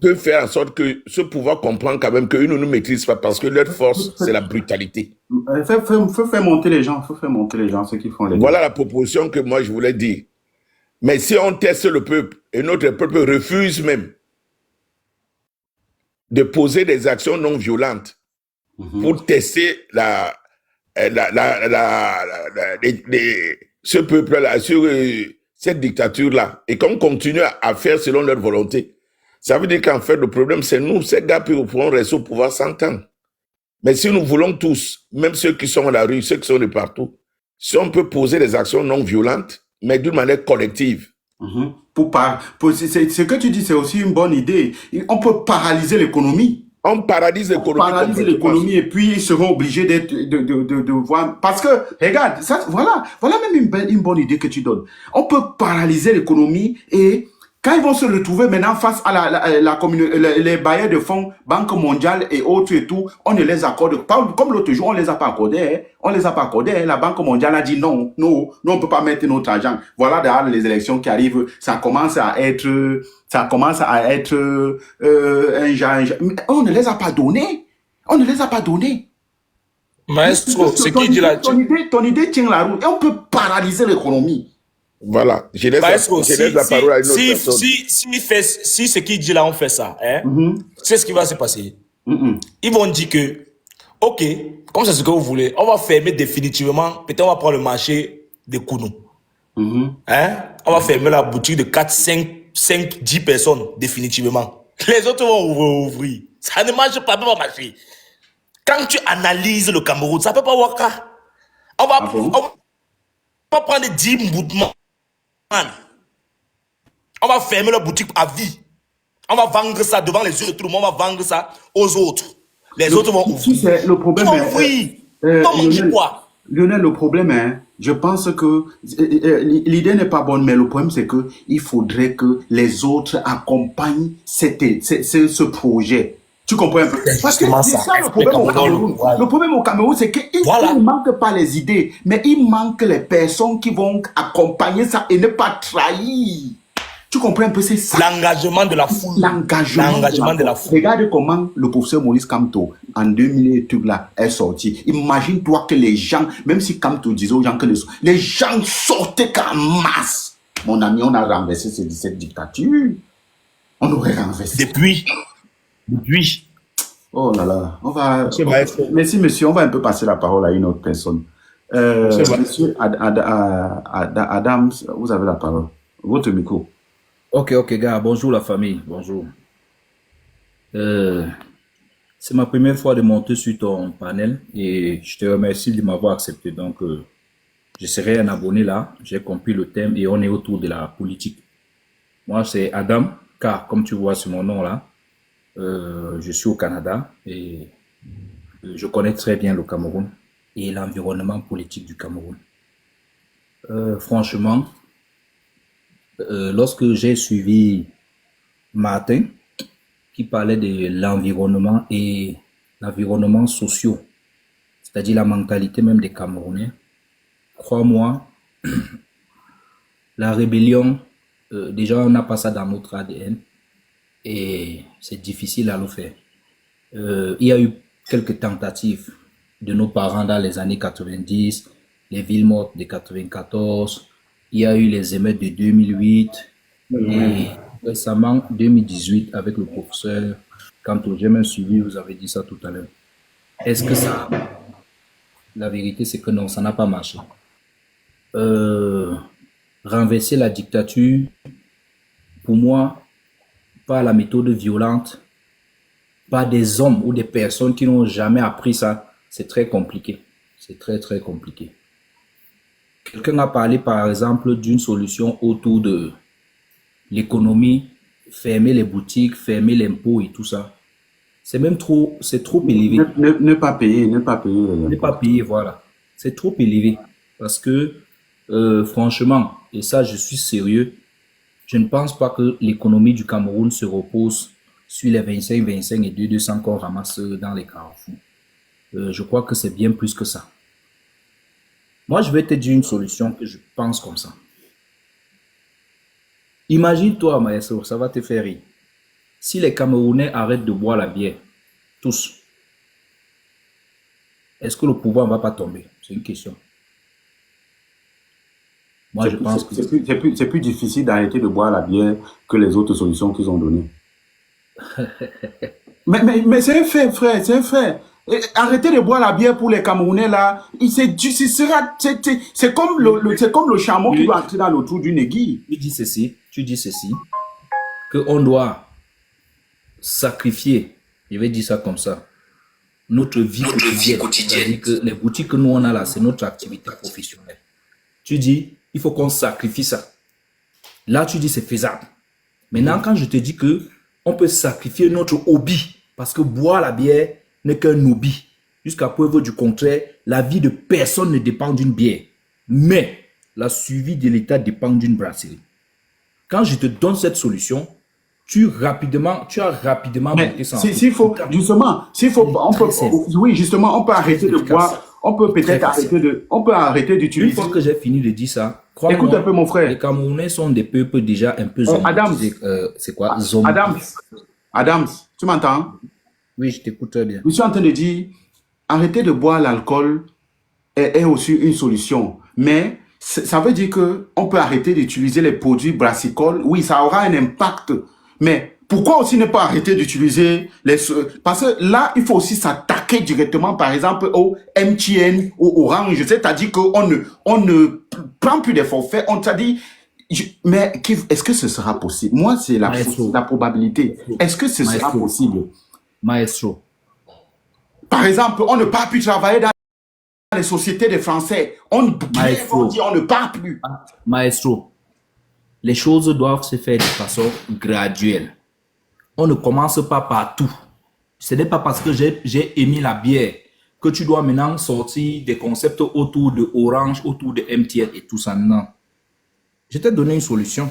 C: Peut faire en sorte que ce pouvoir comprend quand même qu'ils ne nous maîtrisent pas parce que leur force, c'est la brutalité.
A: Faut faire monter les gens, ceux qui font les
C: Voilà la proposition que moi je voulais dire. Mais si on teste le peuple et notre peuple refuse même de poser des actions non violentes pour tester ce peuple-là, sur cette dictature-là, et qu'on continue à faire selon leur volonté, ça veut dire qu'en fait, le problème, c'est nous, ces gars qui pourront rester au pouvoir 100 ans. Mais si nous voulons tous, même ceux qui sont à la rue, ceux qui sont de partout, si on peut poser des actions non violentes, mais d'une manière collective.
A: Ce que tu dis, c'est aussi une bonne idée. On peut paralyser l'économie.
C: On paralyse l'économie.
A: Et puis ils seront obligés de voir. Parce que, regarde, voilà même une bonne idée que tu donnes. On peut paralyser l'économie et quand ils vont se retrouver maintenant face à les bailleurs de fonds, Banque mondiale et autres et tout, on ne les accorde pas. Comme l'autre jour, on les a pas accordés. La Banque mondiale a dit non, on peut pas mettre notre argent. Voilà derrière les élections qui arrivent, ça commence à être un genre. On ne les a pas donnés.
B: Maestro, c'est qui dit là?
A: Ton idée tient la route et on peut paralyser l'économie.
C: Voilà, je laisse la parole à une autre personne.
B: Si ce qu'il dit là, on fait ça, c'est ce qui va se passer. Ils vont dire que, ok, comme c'est ce que vous voulez, on va fermer définitivement, peut-être on va prendre le marché de Kounou. On va fermer la boutique de 4, 5, 10 personnes définitivement. Les autres vont ouvrir. Ça ne marche pas, ça peut pas marcher. Quand tu analyses le Cameroun, ça peut pas worker. On va prendre 10 mouvements. On va fermer la boutique à vie. On va vendre ça devant les yeux de tout le monde. On va vendre ça aux autres. Les autres vont ouvrir.
A: Le problème
B: est...
A: Lionel, le problème, je pense que l'idée n'est pas bonne, mais le problème, c'est que il faudrait que les autres accompagnent ce projet. Tu comprends un peu?
B: C'est
A: Parce que
B: justement
A: c'est
B: ça.
A: ça le problème au Cameroun.
B: Voilà.
A: Le problème au Cameroun, c'est qu'il
B: Voilà.
A: ne manque pas les idées, mais il manque les personnes qui vont accompagner ça et ne pas trahir. Tu comprends un peu? C'est ça.
B: L'engagement de la foule.
A: L'engagement
B: de la foule.
A: Regarde comment le professeur Maurice Kamto, en 2000 et tout là, est sorti. Imagine-toi que les gens, même si Kamto disait aux gens que les gens sortaient en masse. Mon ami, on a renversé cette dictature. On aurait renversé.
B: Depuis.
A: Oh là là, on va.
B: C'est vrai.
A: Merci, monsieur. On va un peu passer la parole à une autre personne.
B: C'est vrai.
A: Monsieur Adams, vous avez la parole. Votre micro.
D: Ok, gars, bonjour la famille, bonjour. C'est ma première fois de monter sur ton panel et je te remercie de m'avoir accepté. Donc, je serai un abonné là, j'ai compris le thème et on est autour de la politique. Moi, c'est Adam, car comme tu vois sur mon nom là, je suis au Canada et je connais très bien le Cameroun et l'environnement politique du Cameroun. Franchement, lorsque j'ai suivi Martin, qui parlait de l'environnement et l'environnement social, c'est-à-dire la mentalité même des Camerounais, crois-moi, la rébellion, déjà on n'a pas ça dans notre ADN et c'est difficile à le faire. Il y a eu quelques tentatives de nos parents dans les années 90, les villes mortes de 94, il y a eu les émeutes de 2008 et récemment 2018 avec le professeur. Quand j'ai même suivi, vous avez dit ça tout à l'heure. Est-ce que ça... La vérité, c'est que non, ça n'a pas marché. Renverser la dictature, pour moi, pas la méthode violente, pas des hommes ou des personnes qui n'ont jamais appris ça, c'est très compliqué. C'est très, très compliqué. Quelqu'un a parlé, par exemple, d'une solution autour de l'économie, fermer les boutiques, fermer l'impôt et tout ça. C'est même trop, c'est trop élevé.
A: Ne pas payer, ne pas payer.
D: Ne pas payer, voilà. C'est trop élevé. Parce que, franchement, et ça, je suis sérieux, je ne pense pas que l'économie du Cameroun se repose sur les 25 et 200 qu'on ramasse dans les carrefours. Je crois que c'est bien plus que ça. Moi, je vais te dire une solution que je pense comme ça. Imagine-toi, Maestro, ça va te faire rire. Si les Camerounais arrêtent de boire la bière, tous, est-ce que le pouvoir ne va pas tomber? C'est une question. Moi, je pense que...
A: C'est plus difficile d'arrêter de boire la bière que les autres solutions qu'ils ont données. mais c'est un fait, frère, c'est un fait. Arrêtez de boire la bière pour les Camerounais là. C'est comme le chameau qui doit entrer dans le trou d'une aiguille.
D: Tu dis ceci, qu'on doit sacrifier, je vais dire ça comme ça, notre vie quotidienne. C'est-à-dire que les boutiques que nous on a là, c'est notre activité professionnelle. Tu dis, il faut qu'on sacrifie ça. Là, tu dis c'est faisable. Maintenant, quand je te dis que on peut sacrifier notre hobby, parce que boire la bière n'est qu'un hobby. Jusqu'à preuve du contraire, la vie de personne ne dépend d'une bière. Mais la survie de l'État dépend d'une brasserie. Quand je te donne cette solution, tu as rapidement monté ça.
A: S'il faut, justement, on peut arrêter de boire. On peut peut-être arrêter d'utiliser.
D: Une fois que j'ai fini de dire ça, crois-moi,
A: écoute un peu mon frère.
D: Les Camerounais sont des peuples déjà un peu zombies. C'est quoi? Zombies.
A: Adams, tu m'entends?
D: Oui, je t'écoute très bien.
A: Je suis en train de dire, arrêter de boire l'alcool est aussi une solution. Mais ça veut dire qu'on peut arrêter d'utiliser les produits brassicoles. Oui, ça aura un impact. Mais pourquoi aussi ne pas arrêter d'utiliser les... Parce que là, il faut aussi s'attaquer directement, par exemple, au MTN, au Orange. C'est-à-dire qu'on ne prend plus des forfaits. On t'a dit... Mais est-ce que ce sera possible? Moi, c'est la probabilité. Est-ce que ce sera possible?
D: Maestro.
A: Par exemple, on ne part plus travailler dans les sociétés des Français. On ne part plus.
D: Maestro, les choses doivent se faire de façon graduelle. On ne commence pas partout. Ce n'est pas parce que j'ai émis la bière que tu dois maintenant sortir des concepts autour de Orange, autour de MTN et tout ça. Non. Je t'ai donné une solution.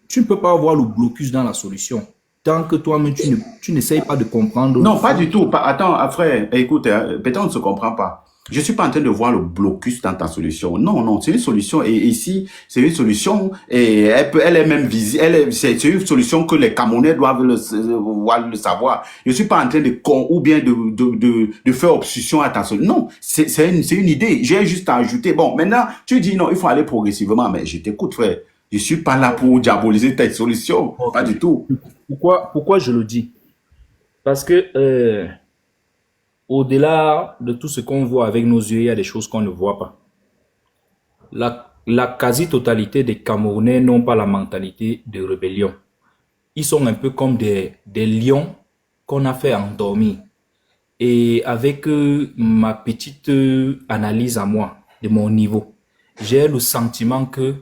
D: Tu ne peux pas avoir le blocus dans la solution. tant que toi-même, tu n'essayes pas de comprendre.
A: Non, pas du tout. Attends, frère, écoute, peut-être on ne se comprend pas. Je suis pas en train de voir le blocus dans ta solution. Non, non, c'est une solution. Et ici, c'est une solution et elle est même visible. C'est une solution que les Camerounais doivent le savoir. Je suis pas en train ou bien de faire obstruction à ta solution. Non, c'est une idée. J'ai juste à ajouter. Bon, maintenant, tu dis non, il faut aller progressivement. Mais je t'écoute, frère. Je suis pas là pour diaboliser ta solution. Pas du tout.
D: Pourquoi je le dis? Parce que au-delà de tout ce qu'on voit avec nos yeux, il y a des choses qu'on ne voit pas. La quasi-totalité des Camerounais n'ont pas la mentalité de rébellion. Ils sont un peu comme des lions qu'on a fait endormir. Et avec ma petite analyse à moi, de mon niveau, j'ai le sentiment que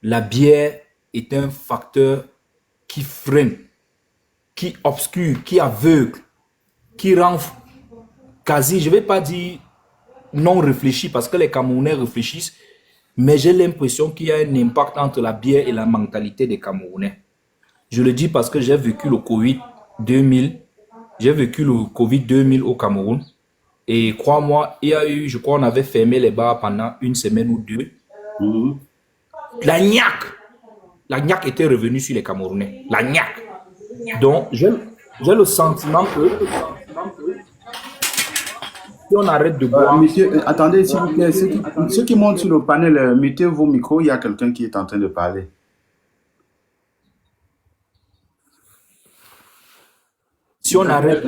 D: la bière est un facteur qui freine, qui obscure, qui aveugle, qui rend quasi, je ne vais pas dire non réfléchi, parce que les Camerounais réfléchissent, mais j'ai l'impression qu'il y a un impact entre la bière et la mentalité des Camerounais. Je le dis parce que j'ai vécu le Covid 2000, j'ai vécu le Covid 2000 au Cameroun, et crois-moi, il y a eu, je crois, on avait fermé les bars pendant une semaine ou deux. La niaque était revenue sur les Camerounais. La niaque. Donc, j'ai le sentiment que si on arrête de boire...
A: Monsieur, attendez, s'il vous plaît, ceux qui montent sur le panel, mettez vos micros, il y a quelqu'un qui est en train de parler.
D: Si on arrête...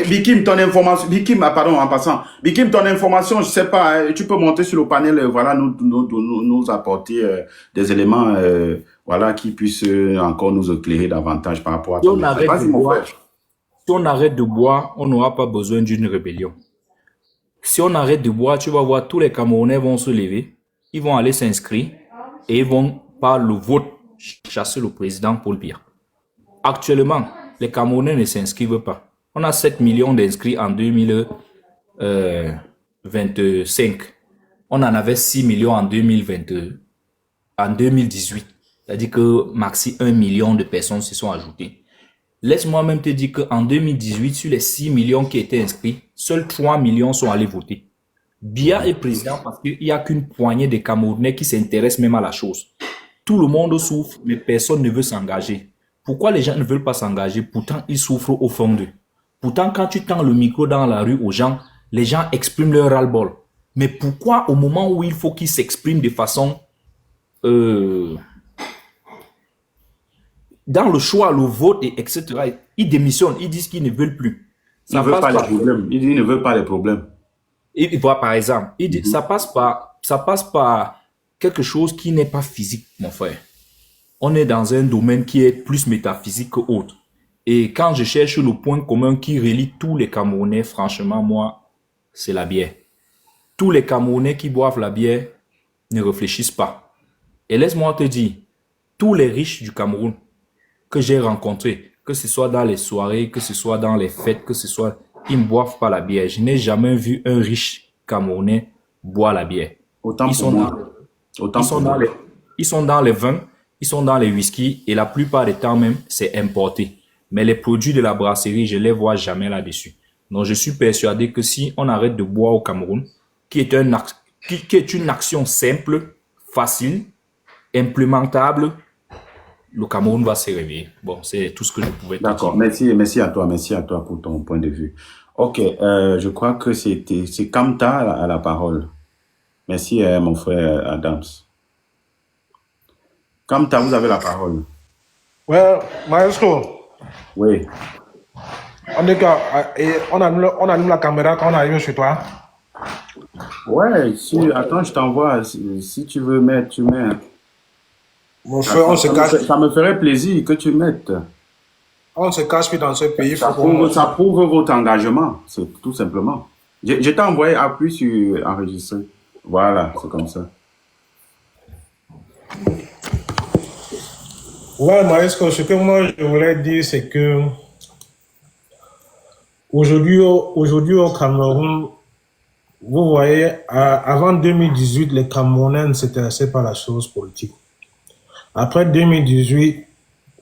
A: Bikim, ton information, Bikim, pardon, en passant, Bikim, ton information, je sais pas, tu peux monter sur le panel, voilà, nous apporter des éléments, voilà, qui puissent encore nous éclairer davantage par rapport à
D: Si
A: ton
D: on arrête de boire, on n'aura pas besoin d'une rébellion. Si on arrête de boire, tu vas voir, tous les Camerounais vont se lever, ils vont aller s'inscrire et ils vont, par le vote, chasser le président Paul Biya. Actuellement, les Camerounais ne s'inscrivent pas. On a 7 millions d'inscrits en 2025. On en avait 6 millions en 2018. C'est-à-dire que maxi 1 million de personnes se sont ajoutées. Laisse-moi même te dire qu'en 2018, sur les 6 millions qui étaient inscrits, seuls 3 millions sont allés voter. Biya est président parce qu'il n'y a qu'une poignée de Camerounais qui s'intéressent même à la chose. Tout le monde souffre, mais personne ne veut s'engager. Pourquoi les gens ne veulent pas s'engager? Pourtant, ils souffrent au fond d'eux. Pourtant, quand tu tends le micro dans la rue aux gens, les gens expriment leur ras-le-bol. Mais pourquoi au moment où il faut qu'ils s'expriment de façon... dans le choix, le vote, etc., ils démissionnent, ils disent qu'ils ne veulent plus.
A: Ils ne veulent pas les problèmes. Ils ne veulent pas les problèmes.
D: Et voilà, par exemple, il dit, ça passe par quelque chose qui n'est pas physique, mon frère. On est dans un domaine qui est plus métaphysique qu'autre. Et quand je cherche le point commun qui relie tous les Camerounais, franchement, moi, c'est la bière. Tous les Camerounais qui boivent la bière ne réfléchissent pas. Et laisse-moi te dire, tous les riches du Cameroun que j'ai rencontrés, que ce soit dans les soirées, que ce soit dans les fêtes, que ce soit, ils ne boivent pas la bière. Je n'ai jamais vu un riche Camerounais boire la bière. Ils sont dans les vins, ils sont dans les whisky et la plupart des temps même, c'est importé. Mais les produits de la brasserie, je les vois jamais là-dessus. Donc, je suis persuadé que si on arrête de boire au Cameroun, qui est une action simple, facile, implémentable, le Cameroun va se réveiller. Bon, c'est tout ce que je pouvais te dire.
A: D'accord, merci à toi pour ton point de vue. Ok, je crois que c'est Kamta à la parole. Merci, mon frère Adams. Kamta, vous avez la parole.
E: Ouais, maestro,
A: Oui.
E: on allume la caméra quand on arrive chez toi.
A: Ouais, attends, je t'envoie. Si tu veux mettre, tu mets.
E: Mon frère, on se cache.
A: Ça me ferait plaisir que tu mettes.
E: On se cache plus dans ce pays.
A: Ça prouve votre engagement, c'est tout simplement. Je t'ai envoyé appui sur enregistrer. Voilà, c'est comme ça.
E: Ouais, maestro, ce que moi je voulais dire, c'est que aujourd'hui au Cameroun, vous voyez, avant 2018, les Camerounais ne s'intéressaient pas à la chose politique. Après 2018,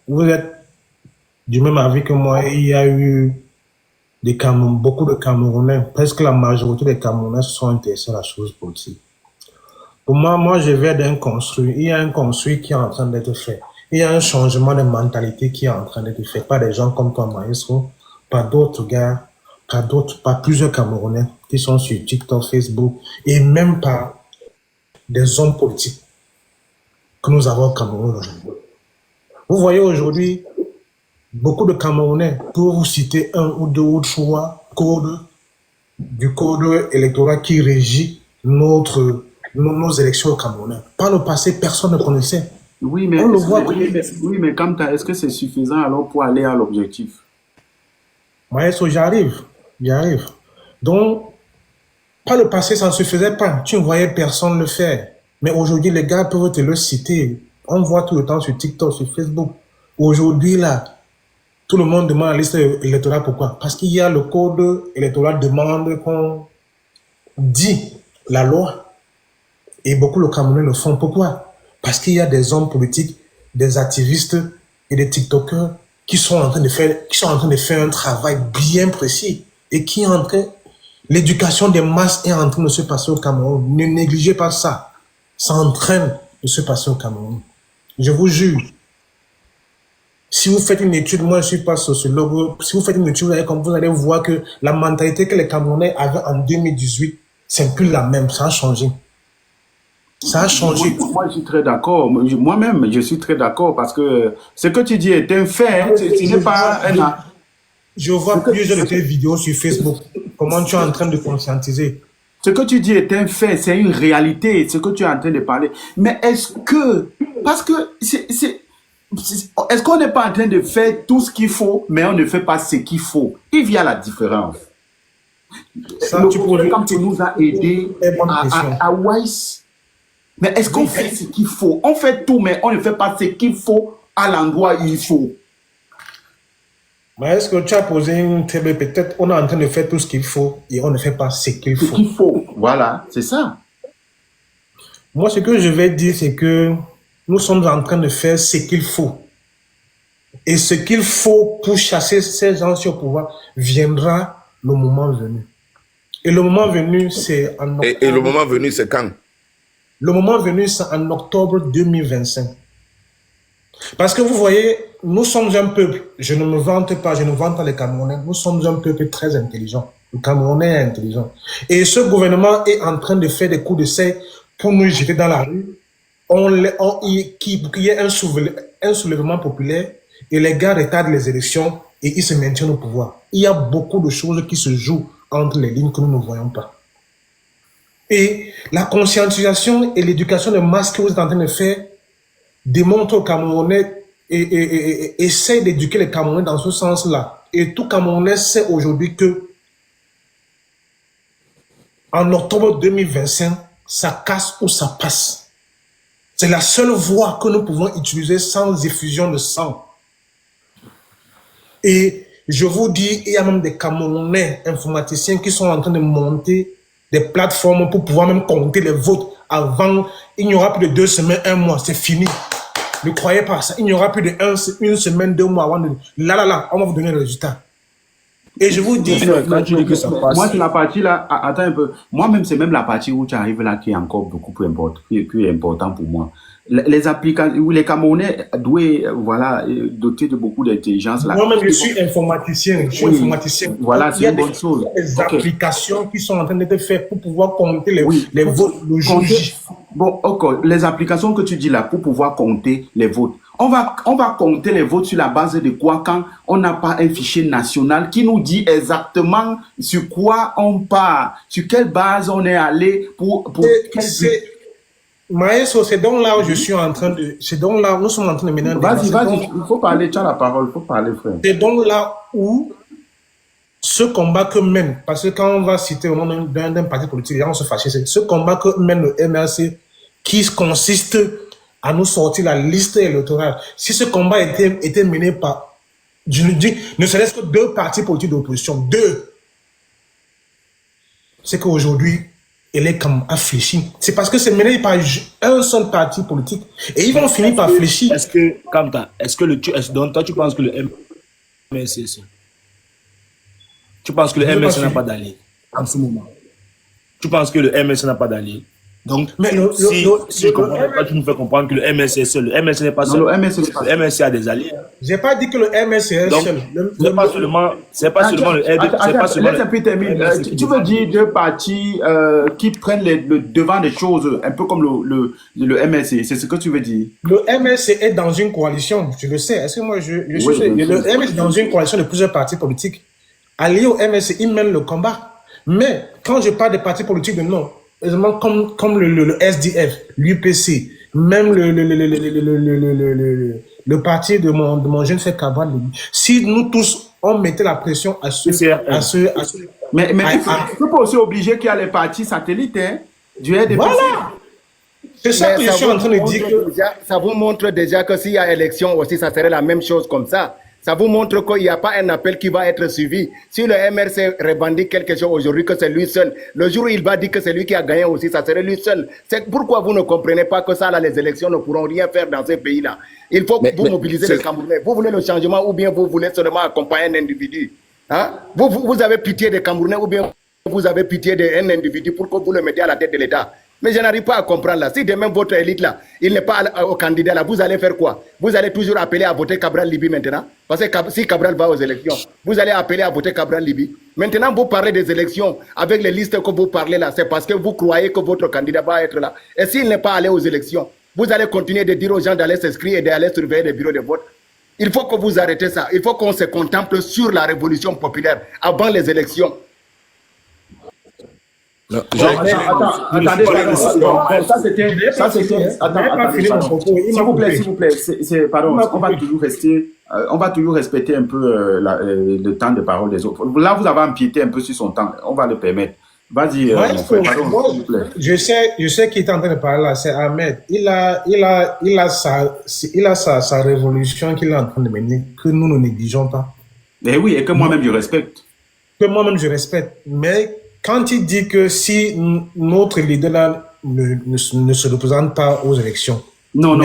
E: vous êtes du même avis que moi. Il y a eu beaucoup de Camerounais, presque la majorité des Camerounais se sont intéressés à la chose politique. Pour moi, je vais d'un construit. Il y a un construit qui est en train d'être fait. Il y a un changement de mentalité qui est en train d'être fait par des gens comme toi, Maestro, par d'autres gars, par plusieurs Camerounais qui sont sur TikTok, Facebook, et même par des hommes politiques que nous avons au Cameroun aujourd'hui. Vous voyez aujourd'hui, beaucoup de Camerounais, pour vous citer un ou deux ou trois codes du code électoral qui régit nos élections au Cameroun. Par le passé, personne ne connaissait.
A: Oui, mais,
E: On le voit.
A: oui, mais Kamta, est-ce que c'est suffisant alors pour aller à l'objectif?
E: Maestro, j'arrive. Donc, par le passé, ça ne se faisait pas. Tu ne voyais personne le faire. Mais aujourd'hui, les gars peuvent te le citer. On voit tout le temps sur TikTok, sur Facebook. Aujourd'hui, là, tout le monde demande la liste électorale. Pourquoi? Parce qu'il y a le code électoral demande qu'on dit la loi. Et beaucoup de Camerounais le font. Pourquoi? Parce qu'il y a des hommes politiques, des activistes et des TikTokers qui sont en train de faire un travail bien précis et qui est en train, l'éducation des masses est en train de se passer au Cameroun. Ne négligez pas ça. Ça est en train de se passer au Cameroun. Je vous jure. Si vous faites une étude, moi je ne suis pas sociologue, si vous faites une étude, vous allez voir que la mentalité que les Camerounais avaient en 2018, c'est plus la même, ça a changé. Ça a changé.
A: Moi, je suis très d'accord. Moi-même, je suis très d'accord parce que ce que tu dis est un fait. Ce n'est pas un...
E: Je vois plusieurs de tes vidéos sur Facebook. Comment tu es en train de conscientiser.
A: Ce que tu dis est un fait, c'est une réalité, ce que tu es en train de parler. Mais est-ce que... Parce que est-ce qu'on n'est pas en train de faire tout ce qu'il faut, mais on ne fait pas ce qu'il faut? Il y a la différence.
E: Ça,
A: quand tu nous as aidés à Weiss, mais est-ce qu'on fait ce qu'il faut? On fait tout, mais on ne fait pas ce qu'il faut à l'endroit où il faut.
E: Mais est-ce que tu as posé une très belle... Peut-être on est en train de faire tout ce qu'il faut et on ne fait pas ce qu'il faut.
A: Ce qu'il faut, voilà, c'est ça.
E: Moi, ce que je vais dire, c'est que nous sommes en train de faire ce qu'il faut. Et ce qu'il faut pour chasser ces gens sur le pouvoir viendra le moment venu. Et le moment venu, c'est en octobre.
C: Et le moment venu, c'est quand?
E: Le moment venu, c'est en octobre 2025. Parce que vous voyez, nous sommes un peuple, je ne me vante pas, je ne vante pas les Camerounais, nous sommes un peuple très intelligent. Le Camerounais est intelligent. Et ce gouvernement est en train de faire des coups d'essai pour nous jeter dans la rue. Qu'il y ait un soulèvement populaire et les gars retardent les élections et ils se maintiennent au pouvoir. Il y a beaucoup de choses qui se jouent entre les lignes que nous ne voyons pas. Et la conscientisation et l'éducation de masse que vous êtes en train de faire démontre aux Camerounais et essaie d'éduquer les Camerounais dans ce sens-là. Et tout Camerounais sait aujourd'hui que en octobre 2025, ça casse ou ça passe. C'est la seule voie que nous pouvons utiliser sans effusion de sang. Et je vous dis, il y a même des Camerounais informaticiens qui sont en train de monter des plateformes pour pouvoir même compter les votes avant. Il n'y aura plus de 2 semaines, 1 mois, c'est fini. Ne croyez pas ça. Il n'y aura plus de 1 semaine, 2 mois avant de... Là, on va vous donner le résultat. Et je vous dis...
B: Quand tu dis que ça passe...
A: Moi, c'est la partie là... Attends un peu. Moi-même, c'est même la partie où tu arrives là qui est encore beaucoup plus important pour moi. Les applications, les Camerounais doués, voilà, dotés de beaucoup d'intelligence.
E: Moi-même, je suis informaticien.
A: Voilà, c'est une bonne chose.
E: Il y a des applications qui sont en train d'être faites pour pouvoir compter les votes le jour J.
A: Bon, ok, les applications que tu dis là, pour pouvoir compter les votes. On va compter les votes sur la base de quoi quand on n'a pas un fichier national qui nous dit exactement sur quoi on part, sur quelle base on est allé pour
E: Maestro, c'est donc là où je suis en train de... C'est donc là où nous sommes en train de mener un débat.
A: Vas-y, il faut parler, tu as la parole, il faut parler, frère.
E: C'est donc là où ce combat que mène, parce que quand on va citer au nom d'un parti politique, on se fâche, c'est ce combat que mène le MRC qui consiste à nous sortir la liste électorale. Si ce combat était mené par, je le dis, ne serait-ce que 2 partis politiques d'opposition, 2, c'est qu'aujourd'hui, elle est comme affléchie. C'est parce que c'est mené par un seul parti politique. Et ils vont finir par fléchir.
B: Est-ce que, Kamta, donc toi tu penses que le MSS. Tu penses que le
E: Je n'ai pas
B: MSS n'a
E: suivi.
B: pas d'alliés en ce moment? Tu penses que le MSS n'a pas d'alliés? Donc,
E: Mais
B: si je comprends pas, tu nous fais comprendre que le MSS est seul. Le MSS n'est pas
A: Non,
B: seul.
A: le MSS n'est pas
B: Le MSS a des alliés.
E: j'ai pas dit que le MS est
B: Donc,
E: seul.
B: c'est pas seulement le c'est pas seulement
A: Laisse-moi terminer. Tu veux dire deux partis qui prennent le devant des choses, un peu comme le MSC, c'est ce que tu veux dire?
E: Le MSC est dans une coalition, je le sais. Est-ce que moi, je suis sûr.
A: bien sûr.
E: Le MSC est dans une coalition de plusieurs partis politiques. Alliés au MSC, ils mènent le combat. Mais quand je parle des partis politiques de nom, évidemment, comme le SDF, l'UPC, même le parti de mon jeune frère Cabral, si nous tous, on mettait la pression à ceux.
A: Mais il faut pas aussi obliger qu'il y a les partis satellites du RDPC.
E: Voilà! C'est ça que je suis en train de dire.
F: Ça vous montre déjà que s'il y a élection aussi, ça serait la même chose comme ça. Ça vous montre qu'il n'y a pas un appel qui va être suivi. Si le MRC revendique quelque chose aujourd'hui, que c'est lui seul, le jour où il va dire que c'est lui qui a gagné aussi, ça serait lui seul. C'est pourquoi vous ne comprenez pas que ça, là, les élections ne pourront rien faire dans ces pays-là. Il faut que vous mobilisez les Camerounais. Vous voulez le changement ou bien vous voulez seulement accompagner un individu. Hein? Vous avez pitié des Camerounais ou bien vous avez pitié d'un individu pour que vous le mettez à la tête de l'État. Mais je n'arrive pas à comprendre là. Si demain votre élite là, il n'est pas au candidat là, vous allez faire quoi? Vous allez toujours appeler à voter Cabral Libi maintenant? Parce que si Cabral va aux élections, vous allez appeler à voter Cabral Libi. Maintenant, vous parlez des élections avec les listes que vous parlez là, c'est parce que vous croyez que votre candidat va être là. Et s'il n'est pas allé aux élections, vous allez continuer de dire aux gens d'aller s'inscrire et d'aller surveiller les bureaux de vote. Il faut que vous arrêtez ça. Il faut qu'on se contemple sur la révolution populaire avant les élections.
A: Attendez, s'il vous plaît, pardon, on va toujours respecter un peu le temps de parole des autres. Là, vous avez empiété un peu sur son temps, on va le permettre. Vas-y, mon frère, pardon, s'il vous plaît.
E: Je sais qui est en train de parler là, c'est Ahmed. Il a sa révolution qu'il est en train de mener, que nous ne négligeons pas.
A: Mais oui, et que moi-même je respecte.
E: Que moi-même je respecte. Mais quand il dit que si notre leader là ne se représente pas aux élections.
A: Non,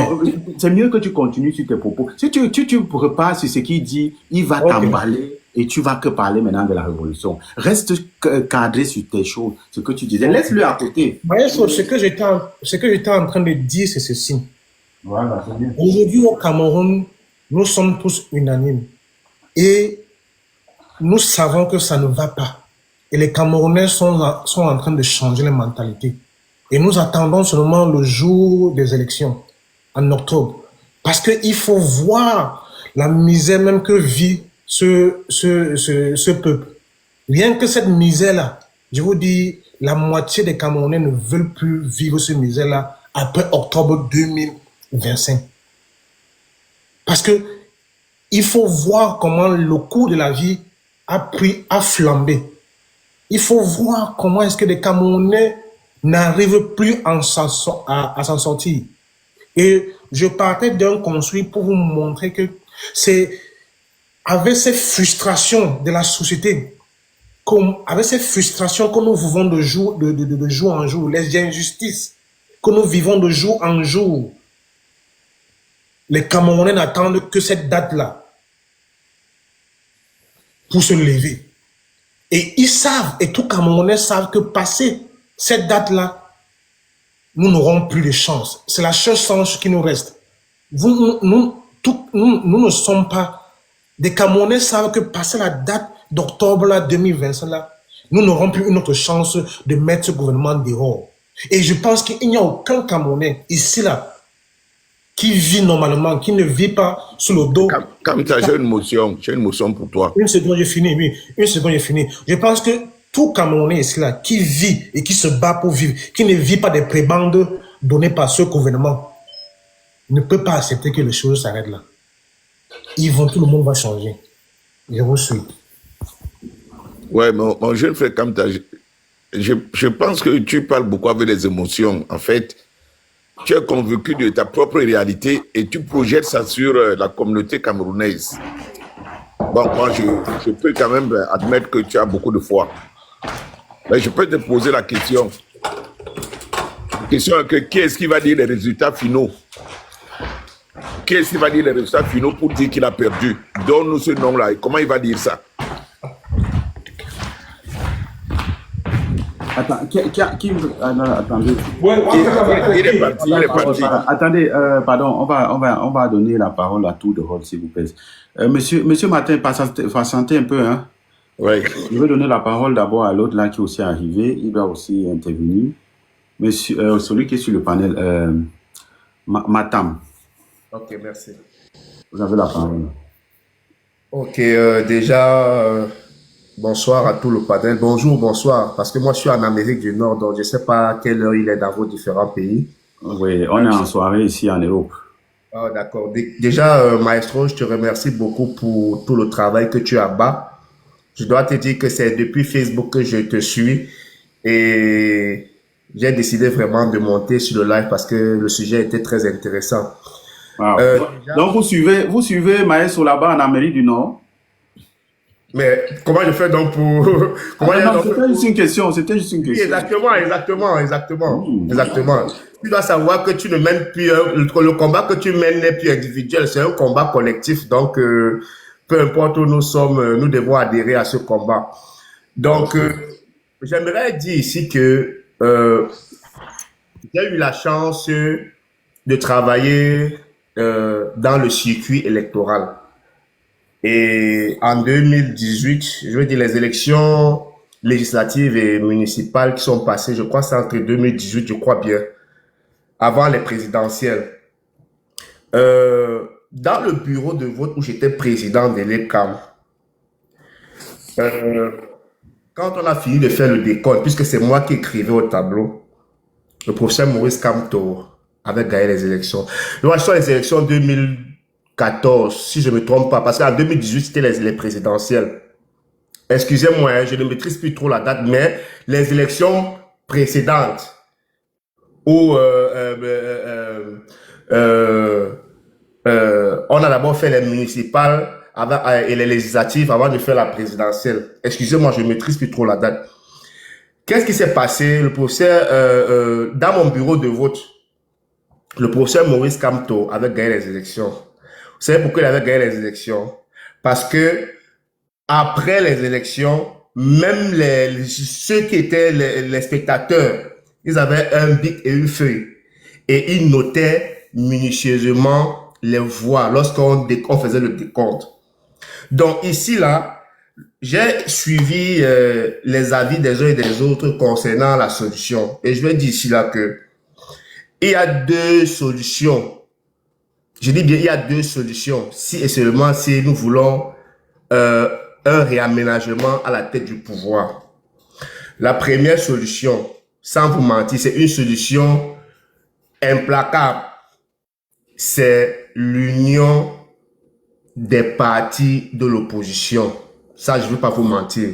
A: c'est mieux que tu continues sur tes propos. Si tu repars sur ce qu'il dit, il va t'emballer et tu vas que parler maintenant de la révolution. Reste cadré sur tes choses, ce que tu disais. Laisse-le à côté.
E: Maestro, ce que j'étais en train de dire, c'est ceci.
A: Voilà, c'est bien.
E: Aujourd'hui au Cameroun, nous sommes tous unanimes. Et nous savons que ça ne va pas. Et les Camerounais sont en train de changer les mentalités. Et nous attendons seulement le jour des élections, en octobre. Parce qu'il faut voir la misère même que vit ce peuple. Rien que cette misère-là, je vous dis, la moitié des Camerounais ne veulent plus vivre cette misère-là après octobre 2025. Parce que il faut voir comment le coût de la vie a flambé. Il faut voir comment est-ce que les Camerounais n'arrivent plus à s'en sortir. Et je partais d'un construit pour vous montrer que c'est avec ces frustrations de la société, avec ces frustrations que nous vivons de jour en jour, les injustices que nous vivons de jour en jour, les Camerounais n'attendent que cette date-là pour se lever. Et ils savent, et tous Camerounais savent que passé cette date-là, nous n'aurons plus de chance. C'est la seule chance qui nous reste. Nous ne sommes pas... Des Camerounais savent que passé la date d'octobre 2025, nous n'aurons plus une autre chance de mettre ce gouvernement dehors. Et je pense qu'il n'y a aucun Camerounais ici, là, qui vit normalement, qui ne vit pas sous le dos.
C: Comme ça, j'ai une motion pour toi.
E: Une seconde, j'ai fini, oui. Une seconde, j'ai fini. Je pense que tout Camerounais ici, là, qui vit et qui se bat pour vivre, qui ne vit pas des prébendes données par ce gouvernement, ne peut pas accepter que les choses s'arrêtent là. Tout le monde va changer. Je vous suis.
C: Ouais, mon jeune frère Kamta, je pense que tu parles beaucoup avec les émotions. En fait, tu es convaincu de ta propre réalité et tu projettes ça sur la communauté camerounaise. Bon, moi, je peux quand même admettre que tu as beaucoup de foi. Mais je peux te poser la question. La question est que qui est-ce qui va dire les résultats finaux? qu'est-ce qu'il va dire les résultats finaux pour dire qu'il a perdu? Donne-nous ce nom-là. Comment il va dire ça?
A: Attends, attendez.
C: Il est parti, il est parti.
A: Attendez, pardon, on va donner la parole à tour de rôle, s'il vous plaît. Monsieur Martin, patientez un peu, hein.
C: Oui.
A: Je vais donner la parole d'abord à l'autre là qui est aussi arrivé. Il doit aussi intervenir. Monsieur, celui qui est sur le panel, Matam.
G: Ok, merci.
A: Vous avez la parole.
G: Ok, déjà, bonsoir à tout le panel. Bonjour, bonsoir, parce que moi je suis en Amérique du Nord, donc je ne sais pas à quelle heure il est dans vos différents pays.
A: Oui, on est en soirée ici en Europe.
G: Ah, d'accord. Déjà, Maestro, je te remercie beaucoup pour tout le travail que tu as bas. Je dois te dire que c'est depuis Facebook que je te suis et j'ai décidé vraiment de monter sur le live parce que le sujet était très intéressant.
A: Wow. Donc, vous suivez Maestro là-bas en Amérique du Nord?
G: Mais comment je fais donc pour...
A: C'était juste une question,
G: Oui, exactement. Tu dois savoir que tu ne mènes plus, le combat que tu mènes n'est plus individuel, c'est un combat collectif. Donc, peu importe où nous sommes, nous devons adhérer à ce combat. Donc, j'aimerais dire ici que j'ai eu la chance de travailler dans le circuit électoral. Et en 2018, je veux dire les élections législatives et municipales qui sont passées, je crois c'est entre 2018, je crois bien, avant les présidentielles. Dans le bureau de vote où j'étais président de l'ECAM, quand on a fini de faire le décompte, puisque c'est moi qui écrivais au tableau, le professeur Maurice Kamto avait gagné les élections. Donc, ce sont les élections 2014, si je ne me trompe pas, parce qu'en 2018, c'était les présidentielles. Excusez-moi, hein, je ne maîtrise plus trop la date, mais les élections précédentes où on a d'abord fait les municipales et les législatives avant de faire la présidentielle. Excusez-moi, je ne maîtrise plus trop la date. Qu'est-ce qui s'est passé? Le professeur, dans mon bureau de vote, le professeur Maurice Kamto avait gagné les élections. Vous savez pourquoi il avait gagné les élections? Parce que après les élections, même ceux qui étaient les spectateurs, ils avaient un bic et une feuille. Et ils notaient minutieusement les voix lorsqu'on faisait le décompte. Donc ici, là, j'ai suivi les avis des uns et des autres concernant la solution. Et je vais dire ici, là, que il y a deux solutions. Je dis bien, il y a deux solutions. Si et seulement si nous voulons un réaménagement à la tête du pouvoir. La première solution, sans vous mentir, c'est une solution implacable. C'est l'union des partis de l'opposition. Ça, je ne veux pas vous mentir.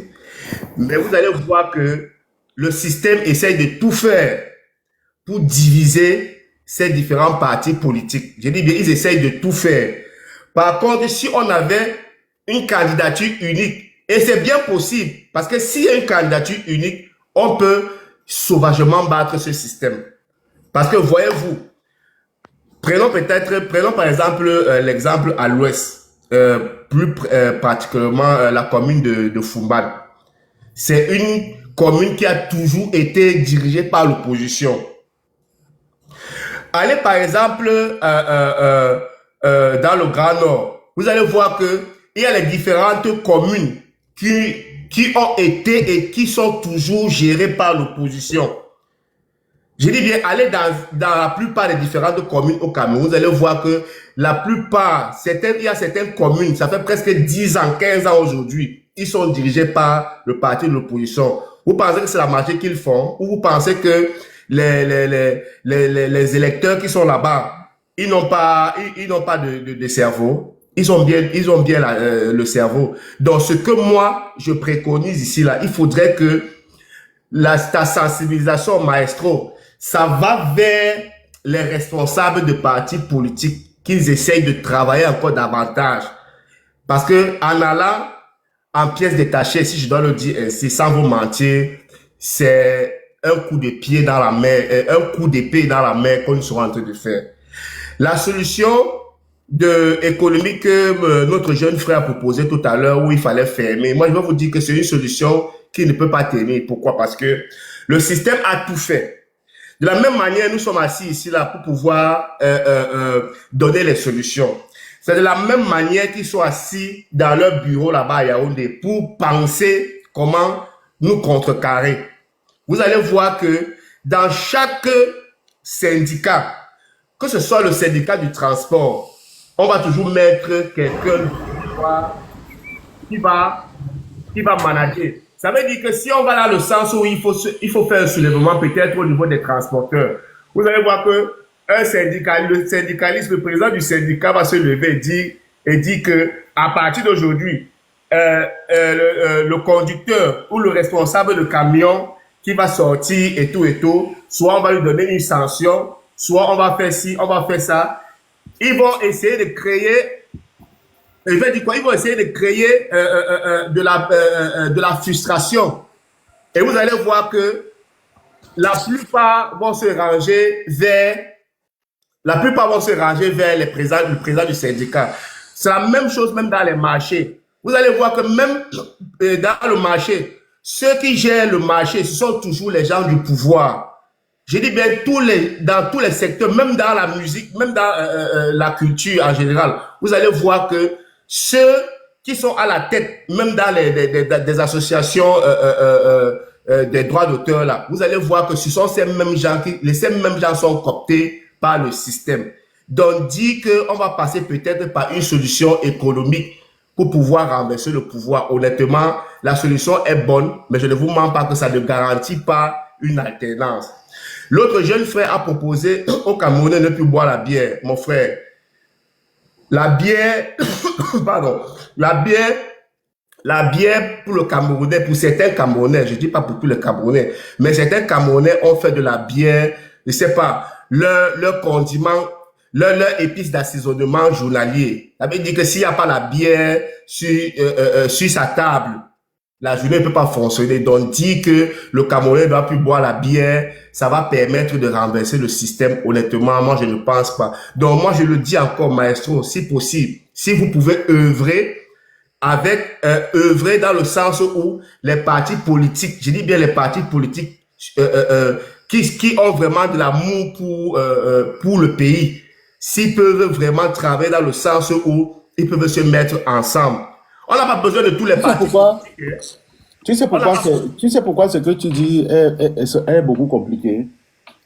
G: Mais vous allez voir que le système essaye de tout faire pour diviser ces différents partis politiques. Je dis bien, ils essayent de tout faire. Par contre, si on avait une candidature unique, et c'est bien possible, parce que s'il y a une candidature unique, on peut sauvagement battre ce système. Parce que voyez-vous, prenons par exemple l'exemple à l'ouest, plus particulièrement la commune de Fumbal. C'est une commune qui a toujours été dirigée par l'opposition. Allez par exemple dans le Grand Nord, vous allez voir que il y a les différentes communes qui ont été et qui sont toujours gérées par l'opposition. Je dis bien, allez dans la plupart des différentes communes au Cameroun, vous allez voir que la plupart, il y a certaines communes, ça fait presque 10 ans, 15 ans aujourd'hui, ils sont dirigés par le parti de l'opposition. Vous pensez que c'est la magie qu'ils font, ou vous pensez que les électeurs qui sont là-bas, ils n'ont pas de cerveau. Ils ont bien le cerveau. Donc, ce que moi, je préconise ici, là, il faudrait que ta sensibilisation, Maestro, ça va vers les responsables de partis politiques qu'ils essayent de travailler encore davantage. Parce que en allant en pièces détachées, si je dois le dire ainsi, sans vous mentir, c'est un coup de pied dans la main, un coup d'épée dans la main qu'on sera en train de faire. La solution économique que notre jeune frère a proposé tout à l'heure où il fallait fermer. Moi, je vais vous dire que c'est une solution qui ne peut pas tenir. Pourquoi? Parce que le système a tout fait. De la même manière, nous sommes assis ici là pour pouvoir donner les solutions. C'est de la même manière qu'ils sont assis dans leur bureau là-bas à Yaoundé pour penser comment nous contrecarrer. Vous allez voir que dans chaque syndicat, que ce soit le syndicat du transport, on va toujours mettre quelqu'un qui va manager. Ça veut dire que si on va dans le sens où il faut faire un soulèvement peut-être au niveau des transporteurs, vous allez voir que le syndicaliste, le président du syndicat va se lever et dire que à partir d'aujourd'hui, le conducteur ou le responsable de camion qui va sortir et tout, soit on va lui donner une sanction, soit on va faire ci, on va faire ça. Ils vont essayer de créer, ils vont essayer de créer de la frustration. Et vous allez voir que la plupart vont se ranger vers le président du syndicat. C'est la même chose même dans les marchés. Vous allez voir que même dans le marché, ceux qui gèrent le marché, ce sont toujours les gens du pouvoir. Je dis bien dans tous les secteurs, même dans la musique, même dans la culture en général. Vous allez voir que ceux qui sont à la tête, même dans des associations des droits d'auteur là, vous allez voir que ce sont ces mêmes gens sont cooptés par le système. Donc, dit qu'on va passer peut-être par une solution économique pour pouvoir renverser le pouvoir. Honnêtement, la solution est bonne, mais je ne vous mens pas que ça ne garantit pas une alternance. L'autre jeune frère a proposé au Camerounais de ne plus boire la bière. Mon frère, la bière, la bière pour le Camerounais, pour certains Camerounais, je dis pas pour tous les Camerounais, mais certains Camerounais ont fait de la bière, je sais pas, leur condiment, leur épice d'assaisonnement journalier. Ça veut dire que s'il n'y a pas la bière sur sa table, la journée ne peut pas fonctionner. Donc, dire que le Camerounais ne doit plus boire la bière, ça va permettre de renverser le système. Honnêtement, moi, je ne pense pas. Donc, moi, je le dis encore, maestro, si possible, si vous pouvez œuvrer œuvrer dans le sens où les partis politiques, je dis bien les partis politiques, qui ont vraiment de l'amour pour le pays, s'ils peuvent vraiment travailler dans le sens où ils peuvent se mettre ensemble. On n'a pas besoin de tous les partis.
A: Tu sais pourquoi ce que tu dis est beaucoup compliqué?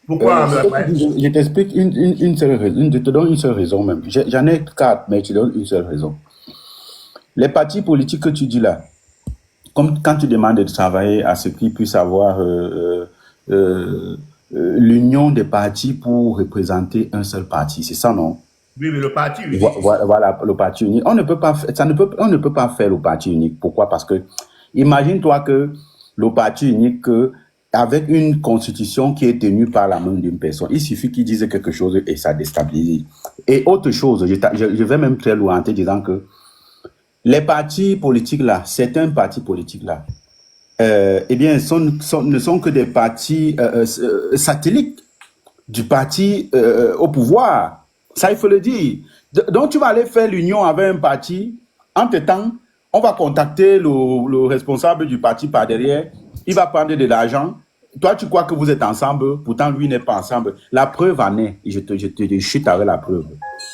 G: Pourquoi?
A: Je t'explique une seule raison. Je te donne une seule raison même. J'en ai 4, mais je te donne une seule raison. Les partis politiques que tu dis là, comme quand tu demandes de travailler à ce qu'ils puissent avoir l'union des partis pour représenter un seul parti, c'est ça, non?
G: Oui, mais le parti unique.
A: Voilà, le parti unique. On ne peut pas faire le parti unique. Pourquoi? Parce que, imagine-toi que le parti unique, avec une constitution qui est tenue par la main d'une personne, il suffit qu'il dise quelque chose et ça déstabilise. Et autre chose, je vais même très loin en te disant que les partis politiques là, certains partis politiques là, eh bien, ne sont que des partis satellites du parti au pouvoir. Ça, il faut le dire. Donc, tu vas aller faire l'union avec un parti. Entre-temps, on va contacter le responsable du parti par derrière. Il va prendre de l'argent. Toi, tu crois que vous êtes ensemble. Pourtant, lui n'est pas ensemble. La preuve en est. Je te chute avec la preuve.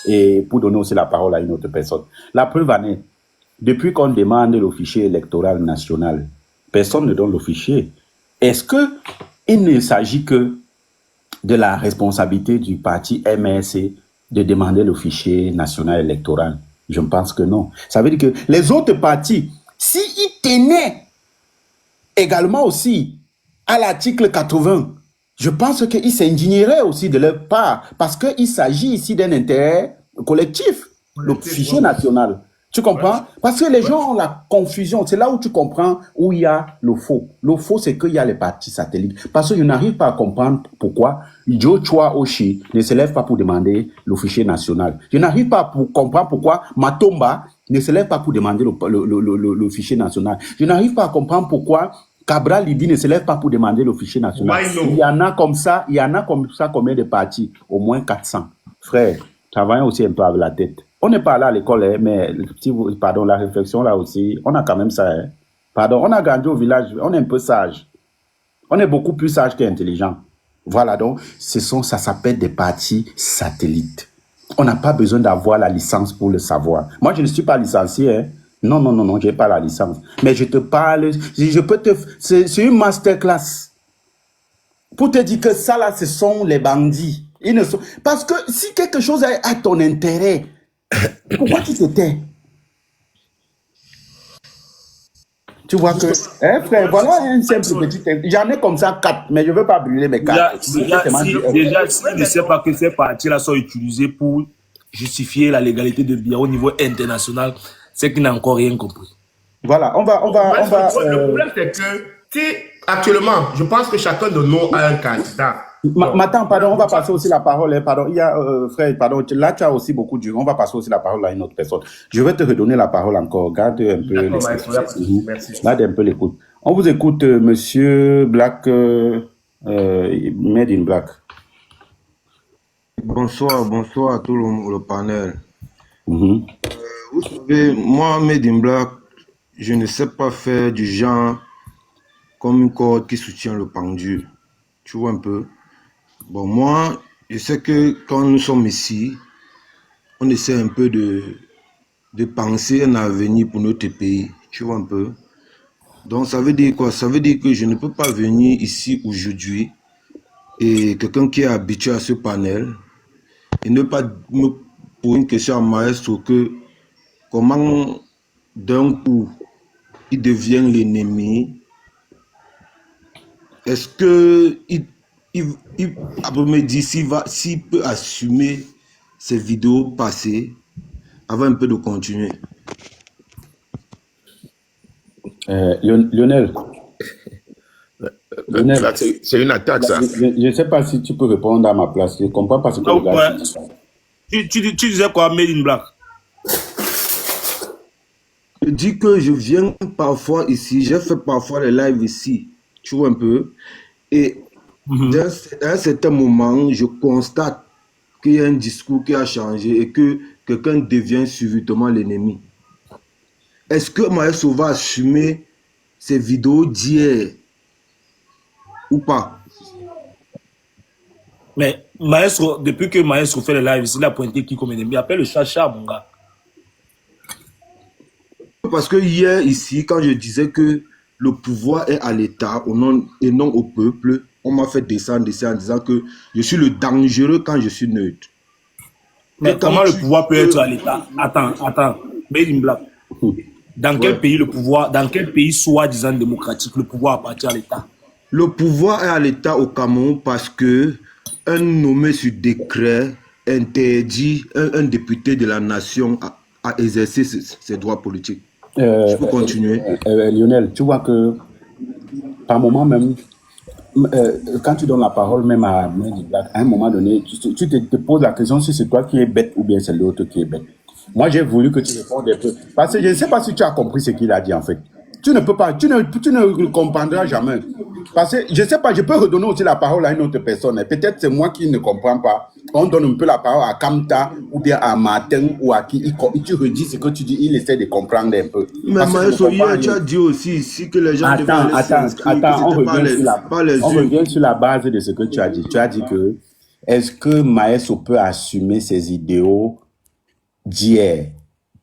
A: Et pour donner aussi la parole à une autre personne. La preuve en est. Depuis qu'on demande le fichier électoral national, personne ne donne le fichier. Est-ce qu'il ne s'agit que de la responsabilité du parti MRC de demander le fichier national électoral? Je pense que non. Ça veut dire que les autres partis, s'ils tenaient également aussi à l'article 80, je pense qu'ils s'indigneraient aussi de leur part, parce qu'il s'agit ici d'un intérêt collectif, le fichier national. Tu comprends? Parce que les gens ont la confusion. C'est là où tu comprends où il y a le faux. Le faux, c'est qu'il y a les partis satellites. Parce que je n'arrive pas à comprendre pourquoi Joe Chua Oshi ne se lève pas pour demander le fichier national. Je n'arrive pas à comprendre pourquoi Matomba ne se lève pas pour demander le fichier national. Je n'arrive pas à comprendre pourquoi Cabral Libi ne se lève pas pour demander le fichier national. Il y en a comme ça combien de partis? Au moins 400. Frère, travaillons aussi un peu avec la tête. On n'est pas allé à l'école, hein, mais pardon, la réflexion là aussi, on a quand même ça. Hein. Pardon, on a grandi au village, on est un peu sage. On est beaucoup plus sage qu'intelligent. Voilà, donc, ça s'appelle des partis satellites. On n'a pas besoin d'avoir la licence pour le savoir. Moi, je ne suis pas licencié, hein. Non, je n'ai pas la licence. Mais je te parle, c'est une masterclass. Pour te dire que ça, là, ce sont les bandits. Parce que si quelque chose a ton intérêt, pourquoi tu te tais? Tu vois que, hein, frère, voilà un simple petit. J'en ai comme ça 4, mais je ne veux pas brûler mes 4.
B: Déjà, si je ne sais pas que ces partis-là sont utilisés pour justifier la légalité de biens au niveau international, c'est qu'il n'a encore rien compris.
A: Voilà,
G: Le problème, c'est que, si actuellement, je pense que chacun de nous a un candidat.
A: Attends, pardon, on va passer aussi la parole. Hein, pardon, il y a, frère, pardon, là, tu as aussi beaucoup de... On va passer aussi la parole à une autre personne. Je vais te redonner la parole encore. Garde un peu l'écoute.
G: Merci.
A: Garde un peu l'écoute. On vous écoute, monsieur Black, Made in Black.
H: Bonsoir à tout le panel. Vous savez, moi, Made in Black, je ne sais pas faire du genre comme une corde qui soutient le pendu. Tu vois un peu? Bon, moi, je sais que quand nous sommes ici, on essaie un peu de penser un avenir pour notre pays. Tu vois un peu? Donc, ça veut dire quoi? Ça veut dire que je ne peux pas venir ici aujourd'hui et quelqu'un qui est habitué à ce panel et ne pas me poser une question à Maestro que comment d'un coup il devient l'ennemi. Est-ce que il après me dire s'il peut assumer ces vidéos passées avant un peu de continuer.
A: Lionel.
C: C'est une attaque, ça.
A: Je ne sais pas si tu peux répondre à ma place. Je ne comprends pas ce que le gars dit.
B: Tu disais quoi, Made in Black?
H: Je dis que je viens parfois ici, j'ai fait parfois les lives ici, tu vois un peu, et à un certain moment, je constate qu'il y a un discours qui a changé et que quelqu'un devient subitement l'ennemi. Est-ce que Maestro va assumer ces vidéos d'hier ou pas?
B: Mais Maestro, depuis que Maestro fait le live, il a pointé qui comme ennemi? Appelle le chacha, mon gars.
H: Parce que hier, ici, quand je disais que le pouvoir est à l'État et non au peuple, on m'a fait descendre en disant que je suis le dangereux quand je suis neutre.
B: Mais comment le pouvoir peut être à l'État? Attends, Made in Black. Dans quel pays le pouvoir, dans quel pays soi-disant démocratique, le pouvoir appartient à l'État?
H: Le pouvoir est à l'État au Cameroun parce que un nommé sur décret interdit un député de la nation à exercer ses droits politiques. Je peux continuer.
A: Lionel, tu vois que par moment même, quand tu donnes la parole même à un moment donné, tu te poses la question si c'est toi qui es bête ou bien c'est l'autre qui est bête. Moi, j'ai voulu que tu répondes un peu. Parce que je ne sais pas si tu as compris ce qu'il a dit en fait. Tu ne peux pas, tu ne comprendras jamais. Parce que je ne sais pas, je peux redonner aussi la parole à une autre personne. Peut-être c'est moi qui ne comprends pas. On donne un peu la parole à Kamta ou bien à Martin ou à qui. Tu redis ce que tu dis, il essaie de comprendre un peu.
H: Mais Maestro, hier, tu as dit aussi ici que les gens
A: Attends, on revient sur la base de ce que tu as dit. Tu as dit que est-ce que Maestro peut assumer ses idéaux d'hier?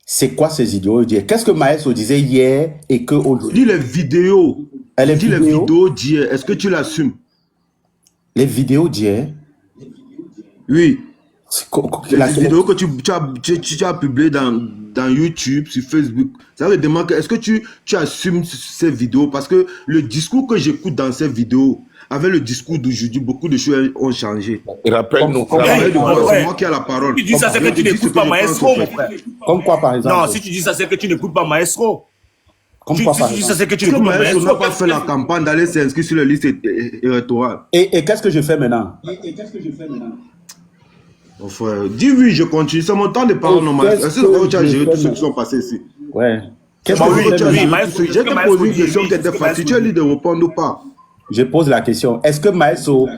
A: C'est quoi ces idéaux d'hier? Qu'est-ce que Maestro disait hier et que aujourd'hui?
H: Dis les vidéos. Les vidéos d'hier. Est-ce que tu l'assumes?
A: Les vidéos d'hier?
H: Oui. Les vidéos que tu as publiées dans YouTube, sur Facebook. Ça veut demander, est-ce que tu assumes ces vidéos? Parce que le discours que j'écoute dans ces vidéos, avec le discours d'aujourd'hui, beaucoup de choses ont changé.
C: Rappelle-nous.
H: C'est moi qui ai la parole.
B: Si tu dis ça, c'est que tu n'écoutes pas Maestro, mon frère.
A: Comme quoi, par exemple?
B: Non, si tu dis ça, c'est que tu n'écoutes pas Maestro.
A: Comme quoi, par exemple?
B: Si tu dis ça, c'est que tu
H: Parce que
B: n'écoutes pas
H: Maestro
B: Maestro.
H: n'a pas fait la campagne d'aller s'inscrire sur la liste électorale.
A: Et qu'est-ce que je fais maintenant?
H: Mon frère, dis oui, je continue. C'est mon temps de parole normal. Est-ce que tu as géré tous ceux qui sont passés ici?
A: Ouais.
H: J'ai te posé une question qui était facile. Tu as dit de répondre ou pas?
A: je pose la question. Est-ce que Maestro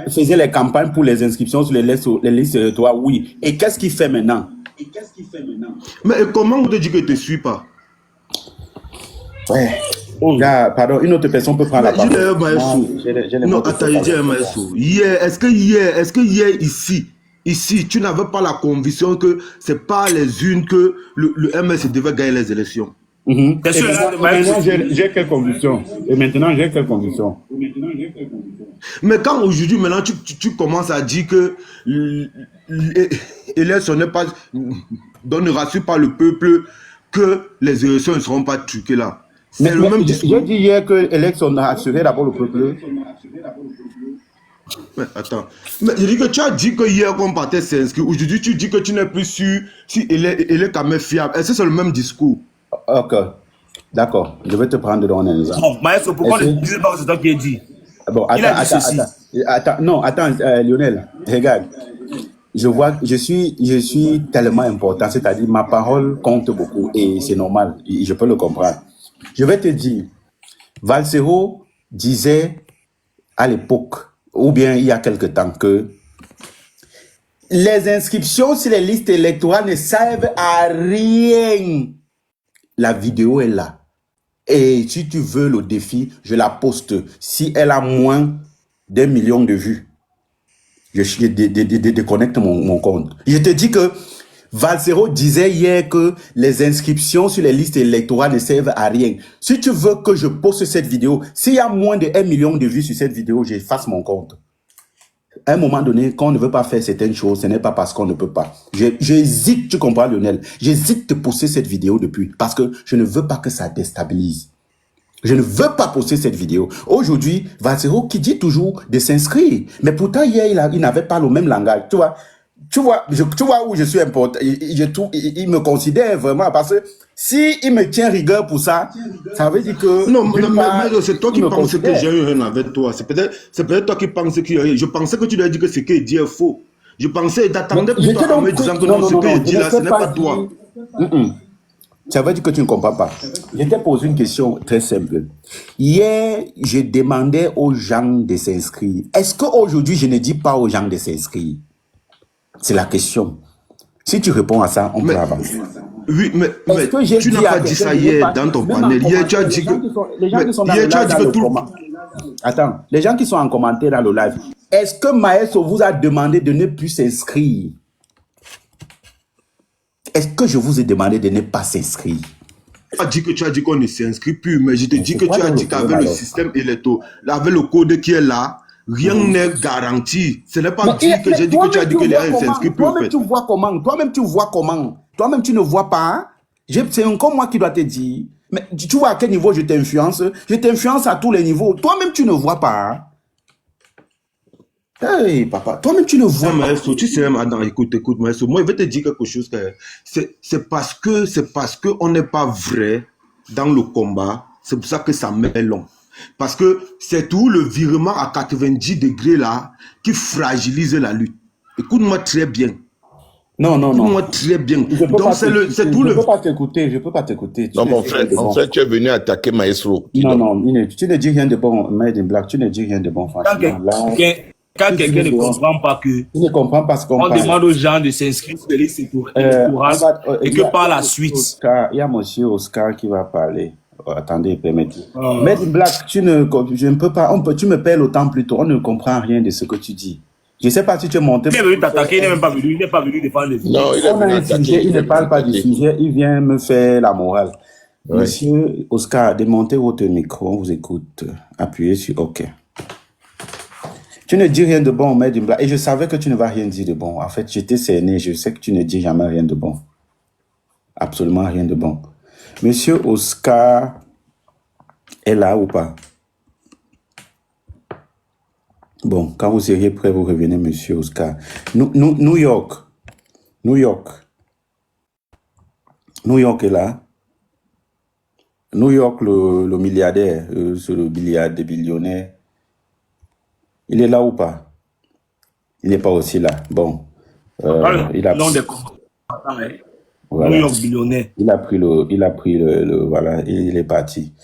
A: faisait les campagnes pour les inscriptions sur les listes électorales? Oui. Et qu'est-ce qu'il fait maintenant?
H: Mais comment on te dit que tu ne suis pas?
A: Ouais. Là, pardon, une autre personne peut prendre la parole.
H: Non, attends, je dis Maestro. Est-ce que hier, ici, tu n'avais pas la conviction que ce n'est pas les unes que le MS devait gagner les élections?
A: Maintenant, j'ai quelle conviction? Et maintenant, j'ai quelle conviction?
H: Mais quand aujourd'hui, maintenant, tu commences à dire que l'élection n'est pas, ne rassure pas le peuple, que les élections ne seront pas truquées là. C'est le même discours.
A: J'ai dit hier que l'élection a assuré d'abord le peuple.
H: Mais attends. Mais je dis que tu as dit que hier qu'on partait s'inscrire. Aujourd'hui, tu dis que tu n'es plus sûr si elle est quand même fiable. Est-ce que c'est le même discours?
A: Ok. D'accord. Je vais te prendre dans un exemple.
B: Non, Maestro, pourquoi ne disais pas que c'est toi qui as dit?
A: Bon,
B: Il a dit ceci.
A: Attends, Lionel, regarde. Je suis tellement important, c'est-à-dire ma parole compte beaucoup et c'est normal, je peux le comprendre. Je vais te dire, Valsero disait à l'époque, ou bien il y a quelque temps, que les inscriptions sur les listes électorales ne servent à rien. La vidéo est là. Et si tu veux le défi, je la poste. Si elle a moins d'1 million de vues, je déconnecte mon compte. Je te dis que Valsero disait hier que les inscriptions sur les listes électorales ne servent à rien. Si tu veux que je poste cette vidéo, s'il y a moins de 1 million de vues sur cette vidéo, j'efface mon compte. À un moment donné, quand on ne veut pas faire certaines choses, ce n'est pas parce qu'on ne peut pas. J'hésite, tu comprends Lionel, j'hésite de poster cette vidéo depuis parce que je ne veux pas que ça déstabilise. Je ne veux pas poster cette vidéo. Aujourd'hui, Valsero qui dit toujours de s'inscrire. Mais pourtant, hier, il n'avait pas le même langage. Tu vois où je suis important. Il me considère vraiment parce que s'il me tient rigueur pour ça, ça veut dire que...
H: Non, mais c'est toi qui penses que j'ai eu rien avec toi. C'est peut-être toi qui penses qu'il y a rien. Je pensais que tu lui as dit que ce qu'il dit est faux. Je pensais, t'attendais plutôt en me disant que non, ce qu'il dit là, ce n'est pas toi.
A: Ça veut dire que tu ne comprends pas. Je t'ai posé une question très simple. Hier, je demandais aux gens de s'inscrire. Est-ce qu'aujourd'hui, je ne dis pas aux gens de s'inscrire? C'est la question. Si tu réponds à ça, on peut avancer.
H: Oui, mais tu n'as pas dit ça hier dans ton panel. Hier, tu as dit que...
A: Les gens qui sont dans le live, attends, les gens qui sont en commentaire dans le live, est-ce que Maestro vous a demandé de ne plus s'inscrire? Est-ce que je vous ai demandé de ne pas s'inscrire?
H: Tu as dit qu'on ne s'inscrit plus, mais je te dis que tu as dit qu'avec le système électoral, avec le code qui est là, rien n'est garanti. Ce n'est pas dit que j'ai dit que tu as dit que les gens ne s'inscrivent plus.
A: Toi-même, tu vois comment? Toi-même, tu vois comment? Toi-même, tu ne vois pas. C'est encore moi qui dois te dire. Mais tu vois à quel niveau je t'influence? Je t'influence à tous les niveaux. Toi-même, tu ne vois pas. Hey, papa, toi-même, tu ne vois pas.
H: Maestro, tu sais, Adam, écoute, Maestro, moi, je vais te dire quelque chose. C'est parce que on n'est pas vrai dans le combat. C'est pour ça que ça met long. Parce que c'est tout le virement à 90 degrés là qui fragilise la lutte. Écoute-moi très bien.
A: Non.
H: Écoute-moi très bien. Donc c'est tout le...
A: Je ne peux pas t'écouter.
C: Non, mon frère, tu es venu attaquer Maestro.
A: Non, tu ne dis rien de bon, Made in Black. Tu ne dis rien de bon, franchement.
B: Quand quelqu'un ne comprend pas que...
A: Il ne comprend pas ce qu'on
B: on demande aux gens de s'inscrire sur les listes électorales et que par la suite...
A: Il y a monsieur Oscar qui va parler. Attendez, permettez-moi. Made in Black, je ne peux pas... tu me perds le temps plus tôt. On ne comprend rien de ce que tu dis. Je ne sais pas si tu es monté...
B: Il est venu t'attaquer, il n'est même pas venu. Il n'est pas venu défendre les
C: Non, il est venu attaquer.
A: Il ne parle pas du sujet, il vient me faire la morale. Ouais. Monsieur Oscar, démontez votre micro, on vous écoute. Appuyez sur OK. Tu ne dis rien de bon, Made in Black. Et je savais que tu ne vas rien dire de bon. En fait, j'étais cerné. Je sais que tu ne dis jamais rien de bon. Absolument rien de bon. Monsieur Oscar est là ou pas? Bon, quand vous seriez prêt, vous revenez, monsieur Oscar. New York est là. New York, le milliardaire, c'est le billionnaire. Il est là ou pas? Il n'est pas aussi là. Bon. Il a
B: non,
A: voilà.
B: New York billionnaire.
A: Il a pris le voilà, il est parti.